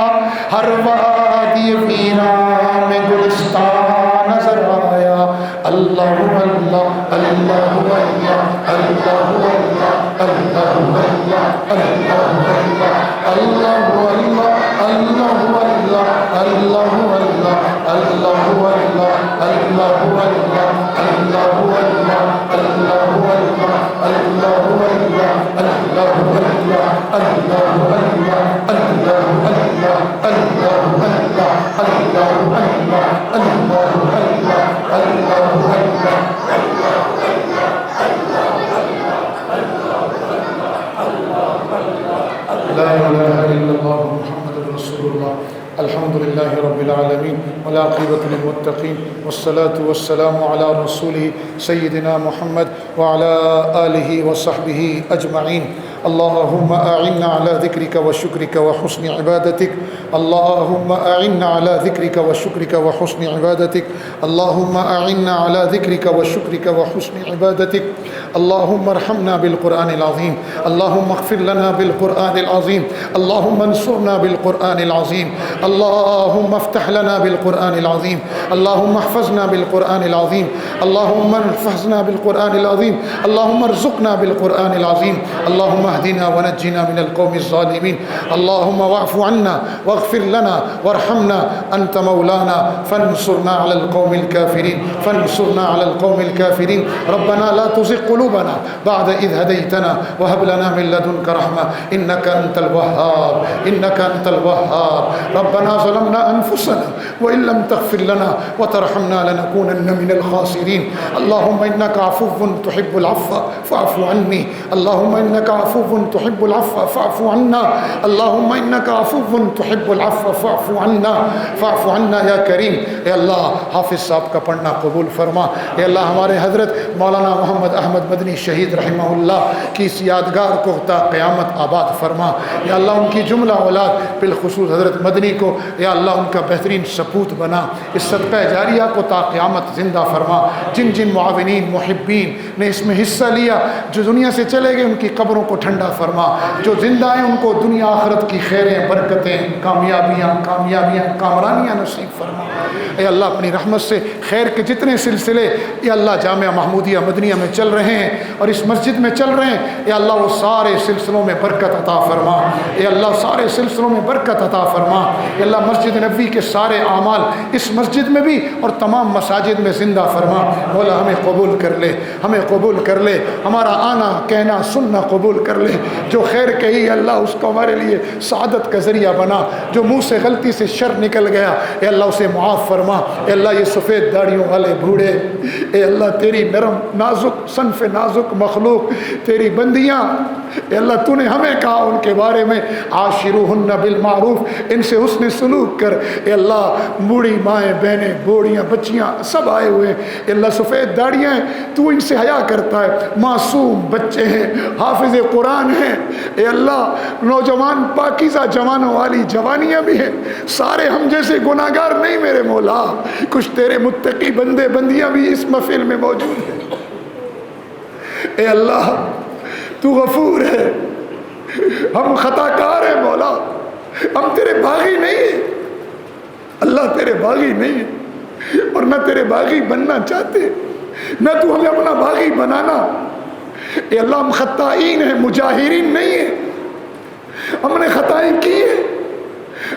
ہر وادی ویران میں گلستان نظر آیا. اللہ اللہ اللہ اللہ اللہ اللہ اللہ اللہ اللہ اللہ اللہ اللہ اللہ لا إله إلا الله محمد رسول الله. الحمد لله رب العالمين والعاقبة للمتقين والصلاة والسلام على رسوله سيدنا محمد وعلى آله وصحبه أجمعين. اللهم أعنا على ذكرك وشكرك وحسن عبادتك. اللهم أعنا على ذكرك وشكرك وحسن عبادتك. اللهم أعنا على ذكرك وشكرك وحسن عبادتك. اللهم ارحمنا بالقرآن العظيم. اللهم اغفر لنا بالقرآن العظيم. اللهم انصرنا بالقرآن العظيم. اللهم افتح لنا بالقرآن العظيم. اللهم احفظنا بالقرآن العظيم. اللهم احفظنا بالقرآن العظيم. اللهم ارزقنا بالقرآن العظيم. اللهم اهدنا ونجنا من القوم الظالمين. اللهم واعف عنا واغفر لنا وارحمنا أنت مولانا فانصرنا على القوم الكافرين. فانصرنا على القوم الكافرين. ربنا لا تزغ قلوبنا بعد إذ هديتنا وهب لنا من لدنك رحمة إنك أنت الوهاب. إنك أنت الوهاب. ربنا ظلمنا أنفسنا وإن لم تغفر لنا وترحمنا لنكونن من الخاسرين. اللهم إنك عفو تحب العفو فاعف عني. اللهم إنك عفو تحب العفو فاعف عنا. اللهم إنك عفو تحب العفو فاعف عنا. فاعف عنا یا کریم. اے اللہ حافظ صاحب کا پڑھنا قبول فرما. اے اللہ ہمارے حضرت مولانا محمد احمد مدنی شہید رحمہ اللہ کی اس یادگار کو تا قیامت آباد فرما. یا اللہ ان کی جملہ اولاد بالخصوص حضرت مدنی کو یا اللہ ان کا بہترین سپوت بنا. اس صدقہ جاریہ کو تا قیامت زندہ فرما. جن جن معاونین محبین نے اس میں حصہ لیا جو دنیا سے چلے گئے ان کی قبروں کو ٹھنڈا فرما. جو زندہ ہیں ان کو دنیا آخرت کی خیریں برکتیں کامیابیاں کامرانیاں نصیب فرما. اے اللہ اپنی رحمت سے خیر کے جتنے سلسلے اے اللہ جامعہ محمودیہ مدنیہ میں چل رہے ہیں اور اس مسجد میں چل رہے ہیں اے اللہ وہ سارے سلسلوں میں برکت عطا فرما. اے اللہ سارے سلسلوں میں برکت عطا فرما. اے اللہ مسجد نبوی کے سارے اعمال اس مسجد میں بھی اور تمام مساجد میں زندہ فرما. مولا ہمیں قبول کر لے, ہمیں قبول کر لے, ہمارا آنا کہنا سننا قبول کر لے. جو خیر کہی اللہ اس کو ہمارے لیے سعادت کا ذریعہ بنا. جو منہ سے غلطی سے شر نکل گیا اے اللہ اسے معاف فرما. اے اللہ یہ سفید داڑھیوں والے بوڑھے اے اللہ تیری نرم نازک صنف نازک مخلوق تیری بندیاں اے اللہ تو نے ہمیں کہا ان کے بارے میں عاشروہن بالمعروف, ان سے حسن سلوک کر. اے اللہ بوڑھی مائیں بہنیں بوڑھیاں بچیاں سب آئے ہوئے اے اللہ سفید داڑیاں ہیں تو ان سے حیا کرتا ہے. معصوم بچے ہیں حافظ قرآن ہیں اے اللہ نوجوان پاکیزہ جوانوں والی جوانیاں بھی ہیں. سارے ہم جیسے گناہگار نہیں میرے مولا, کچھ تیرے متقی بندے بندیاں بھی اس محفل میں موجود ہیں. اے اللہ تو غفور ہے, ہم خطا کار ہیں مولا, ہم تیرے باغی نہیں ہیں اللہ, تیرے باغی نہیں ہیں اور نہ تیرے باغی بننا چاہتے, نہ تو ہمیں اپنا باغی بنانا. اے اللہ ہم خطائین ہیں مجاہرین نہیں ہیں, ہم نے خطائیں کی ہیں,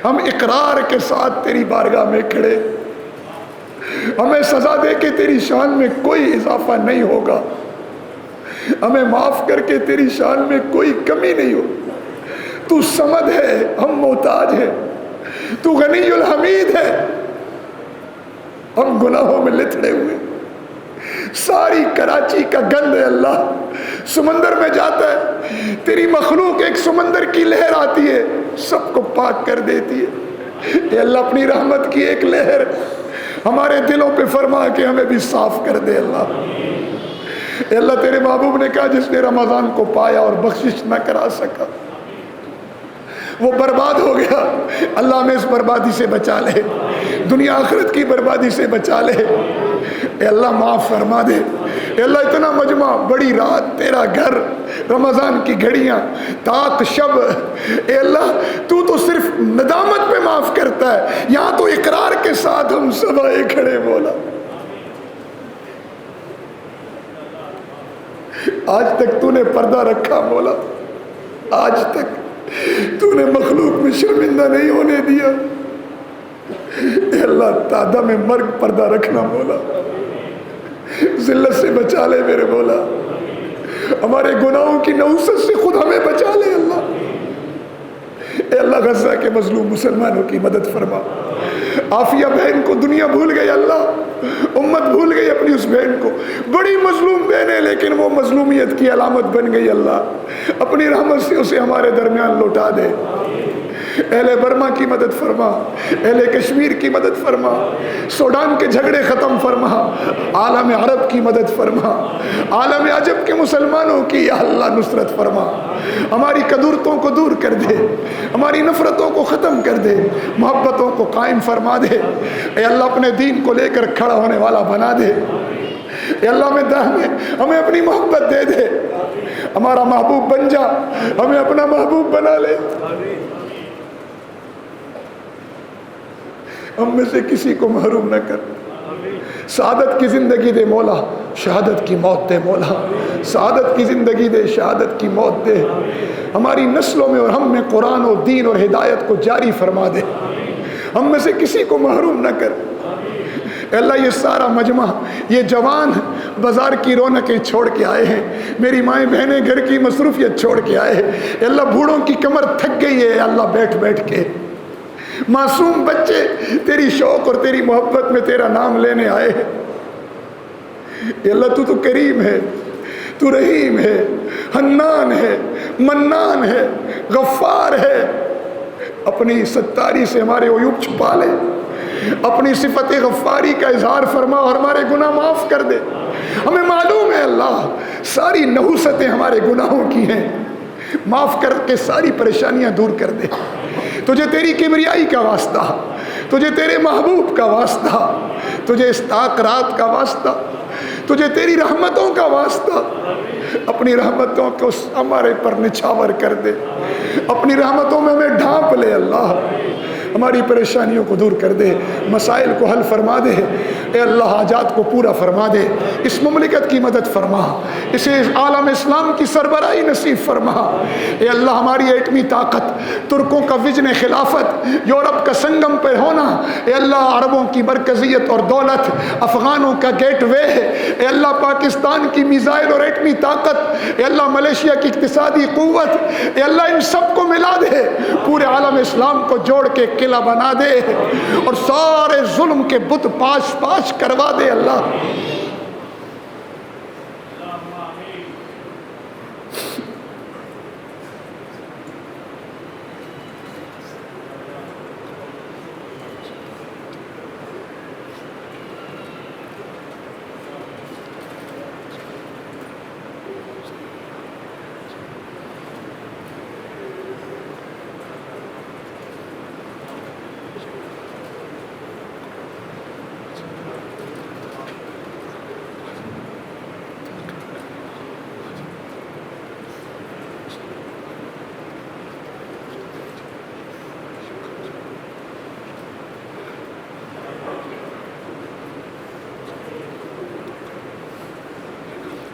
ہم اقرار کے ساتھ تیری بارگاہ میں کھڑے, ہمیں سزا دے کے تیری شان میں کوئی اضافہ نہیں ہوگا, ہمیں معاف کر کے تیری شان میں کوئی کمی نہیں ہو. تو صمد ہے, ہم محتاج ہیں, تو غنی الحمید ہے, ہم گناہوں میں لتڑے ہوئے. ساری کراچی کا گند ہے اللہ سمندر میں جاتا ہے, تیری مخلوق ایک سمندر کی لہر آتی ہے سب کو پاک کر دیتی ہے. اے اللہ اپنی رحمت کی ایک لہر ہمارے دلوں پہ فرما کے ہمیں بھی صاف کر دے اللہ. اے اللہ تیرے محبوب نے کہا جس نے رمضان کو پایا اور بخشش نہ کرا سکا وہ برباد ہو گیا، اللہ ہمیں اس بربادی سے بچا لے، دنیا آخرت کی بربادی سے بچا لے۔ اے اللہ معاف فرما دے، اے اللہ اتنا مجمع، بڑی رات، تیرا گھر، رمضان کی گھڑیاں، طاق شب، اے اللہ تو صرف ندامت پہ معاف کرتا ہے، یہاں تو اقرار کے ساتھ ہم سب آئے کھڑے مولا۔ آج تک تو نے پردہ رکھا مولا، آج تک تو نے مخلوق میں شرمندہ نہیں ہونے دیا، اے اللہ تعداد میں مرگ پردہ رکھنا مولا، ذلت سے بچا لے میرے مولا، ہمارے گناہوں کی نحوست سے خود ہمیں بچا لے اللہ۔ اے اللہ غزہ کے مظلوم مسلمانوں کی مدد فرما، عافیہ بہن کو دنیا بھول گئی اللہ، امت بھول گئی اپنی اس بہن کو، بڑی مظلوم بہن ہے لیکن وہ مظلومیت کی علامت بن گئی اللہ، اپنی رحمت سے اسے ہمارے درمیان لوٹا دے۔ اہل برما کی مدد فرما، اہل کشمیر کی مدد فرما، سوڈان کے جھگڑے ختم فرما، عالم عرب کی مدد فرما، عالم عجب کے مسلمانوں کی یا اللہ نصرت فرما، ہماری کدورتوں کو دور کر دے، ہماری نفرتوں کو ختم کر دے، محبتوں کو قائم فرما دے، اے اللہ اپنے دین کو لے کر کھڑا ہونے والا بنا دے، اے اللہ ہمیں اپنی محبت دے دے، ہمارا محبوب بن جا، ہمیں اپنا محبوب بنا لے، ہم میں سے کسی کو محروم نہ کر، سعادت کی زندگی دے مولا، شہادت کی موت دے مولا، سعادت کی زندگی دے، شہادت کی موت دے، ہماری نسلوں میں اور ہم میں قرآن و دین اور ہدایت کو جاری فرما دے، ہم میں سے کسی کو محروم نہ کر۔ اے اللہ یہ سارا مجمع، یہ جوان بازار کی رونقیں چھوڑ کے آئے ہیں، میری مائیں بہنیں گھر کی مصروفیت چھوڑ کے آئے ہیں، اے اللہ بوڑھوں کی کمر تھک گئی ہے، اے اللہ بیٹھ بیٹھ کے، معصوم بچے تیری شوق اور تیری محبت میں تیرا نام لینے آئے ہیں، اے اللہ تو کریم ہے، تو رحیم ہے، حنان ہے، منان ہے، غفار ہے، اپنی ستاری سے ہمارے عیوب چھپا لے، اپنی صفت غفاری کا اظہار فرما اور ہمارے گناہ معاف کر دے۔ ہمیں معلوم ہے اللہ ساری نحوستیں ہمارے گناہوں کی ہیں، معاف کر کے ساری پریشانیاں دور کر دے۔ تجھے تیری کبریائی کا واسطہ، تجھے تیرے محبوب کا واسطہ، تجھے اس طاق رات کا واسطہ، تجھے تیری رحمتوں کا واسطہ، اپنی رحمتوں کو ہمارے پر نچھاور کر دے، اپنی رحمتوں میں ہمیں ڈھانپ لے اللہ، ہماری پریشانیوں کو دور کر دے، مسائل کو حل فرما دے، اے اللہ حاجات کو پورا فرما دے، اس مملکت کی مدد فرما، اسے عالم اسلام کی سربراہی نصیب فرما، اے اللہ ہماری ایٹمی طاقت، ترکوں کا وجن خلافت، یورپ کا سنگم پہ ہونا، اے اللہ عربوں کی مرکزیت اور دولت، افغانوں کا گیٹ وے، اے اللہ پاکستان کی میزائل اور ایٹمی طاقت، اے اللہ ملیشیا کی اقتصادی قوت، اے اللہ ان سب کو ملا دے، پورے عالم اسلام کو جوڑ کے قلعہ بنا دے اور سارے ظلم کے بت پاش پاش کروا دے اللہ۔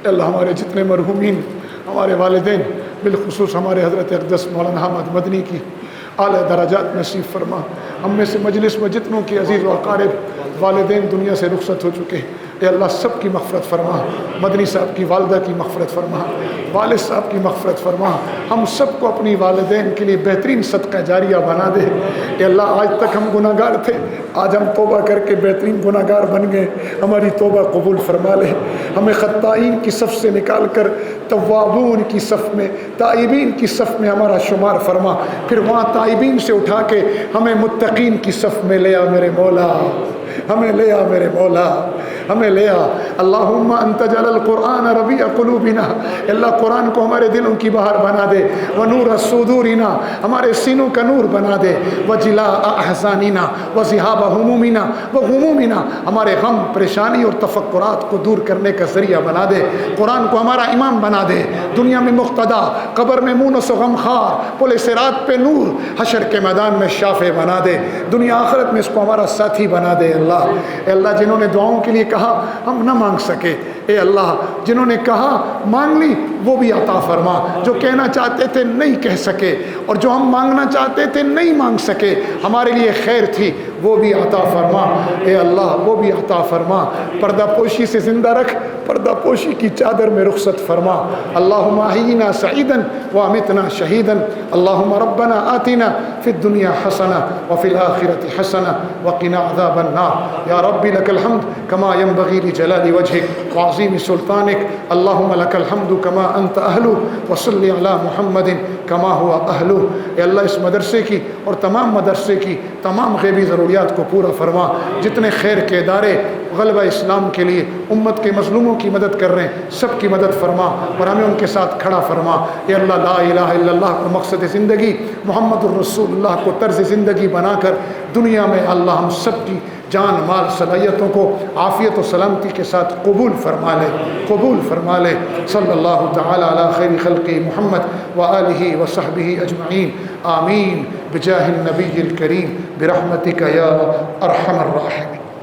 اللہ ہمارے جتنے مرحومین، ہمارے والدین، بالخصوص ہمارے حضرت اقدس مولانا احمد مدنی کی اعلیٰ درجات نصیب فرما، ہم میں سے مجلس میں جتنوں کی عزیز و اقارب والدین دنیا سے رخصت ہو چکے، اے اللہ سب کی مغفرت فرما، مدنی صاحب کی والدہ کی مغفرت فرما، والد صاحب کی مغفرت فرما، ہم سب کو اپنی والدین کے لیے بہترین صدقہ جاریہ بنا دے، اے اللہ آج تک ہم گناہ گار تھے، آج ہم توبہ کر کے بہترین گناہ گار بن گئے، ہماری توبہ قبول فرما لے، ہمیں خطائین کی صف سے نکال کر توابون کی صف میں، تائبین کی صف میں ہمارا شمار فرما، پھر وہاں تائبین سے اٹھا کے ہمیں متقین کی صف میں لے آ میرے مولا، ہمیں لے آ میرے مولا، ہمیں لے آ. اللہم انت جعل القرآن ربیع قلوبنا، اللہ قرآن کو ہمارے دلوں کی بہار بنا دے. ونور صدورنا، ہمارے سینوں کا نور بنا دے. وجلاء احزاننا وذهاب همومنا وغمومنا، ہمارے غم پریشانی اور تفکرات کو دور کرنے کا ذریعہ بنا دے. قرآن کو ہمارا امام بنا دے، دنیا میں مقتدا، قبر میں مونس و غم خار، پل صراط پہ نور، حشر کے میدان میں شافع بنا دے. دنیا آخرت میں اس کو ہمارا ساتھی بنا دے. اللہ اے اللہ، جنہوں نے دعاؤں کے لیے کہا ہم نہ مانگ سکے، اے اللہ جنہوں نے کہا مانگ لی وہ بھی عطا فرما. جو کہنا چاہتے تھے نہیں کہہ سکے، اور جو ہم مانگنا چاہتے تھے نہیں مانگ سکے، ہمارے لیے خیر تھی وہ بھی عطا فرما. اے اللہ وہ بھی عطا فرما. پردہ پوشی سے زندہ رکھ، پردہ پوشی کی چادر میں رخصت فرما. اللہم احینا سعیدا وامتنا شہیدا. اللہم ربنا آتنا فی الدنیا حسنہ وفی الآخرۃ حسنہ وقنا عذاب النار. یا ربی لک الحمد کما ینبغی لجلال وجہک وعظیم سلطانک. اللہم لک الحمد کما انت اہلہ وصلی علی محمد کما ہوا اہلہ. اے اللہ اس مدرسے کی اور تمام مدرسے کی تمام غیبی ضروریات کو پورا فرما. جتنے خیر کے ادارے غلبہ اسلام کے لیے امت کے مظلوموں کی مدد کر رہے ہیں سب کی مدد فرما اور ہمیں ان کے ساتھ کھڑا فرما. اے اللہ لا الہ الا اللہ کو مقصد زندگی، محمد الرسول اللہ کو طرز زندگی بنا کر دنیا میں اللہ ہم سب کی جان مال صلاحیتوں کو عافیت و سلامتی کے ساتھ قبول فرما لے، قبول فرما لے. صلی اللہ تعالی علی خیر خلقی محمد وآلہ وصحبہ اجمعین. آمین بجاہ النبی الکریم برحمتک یا ارحم الراحمین.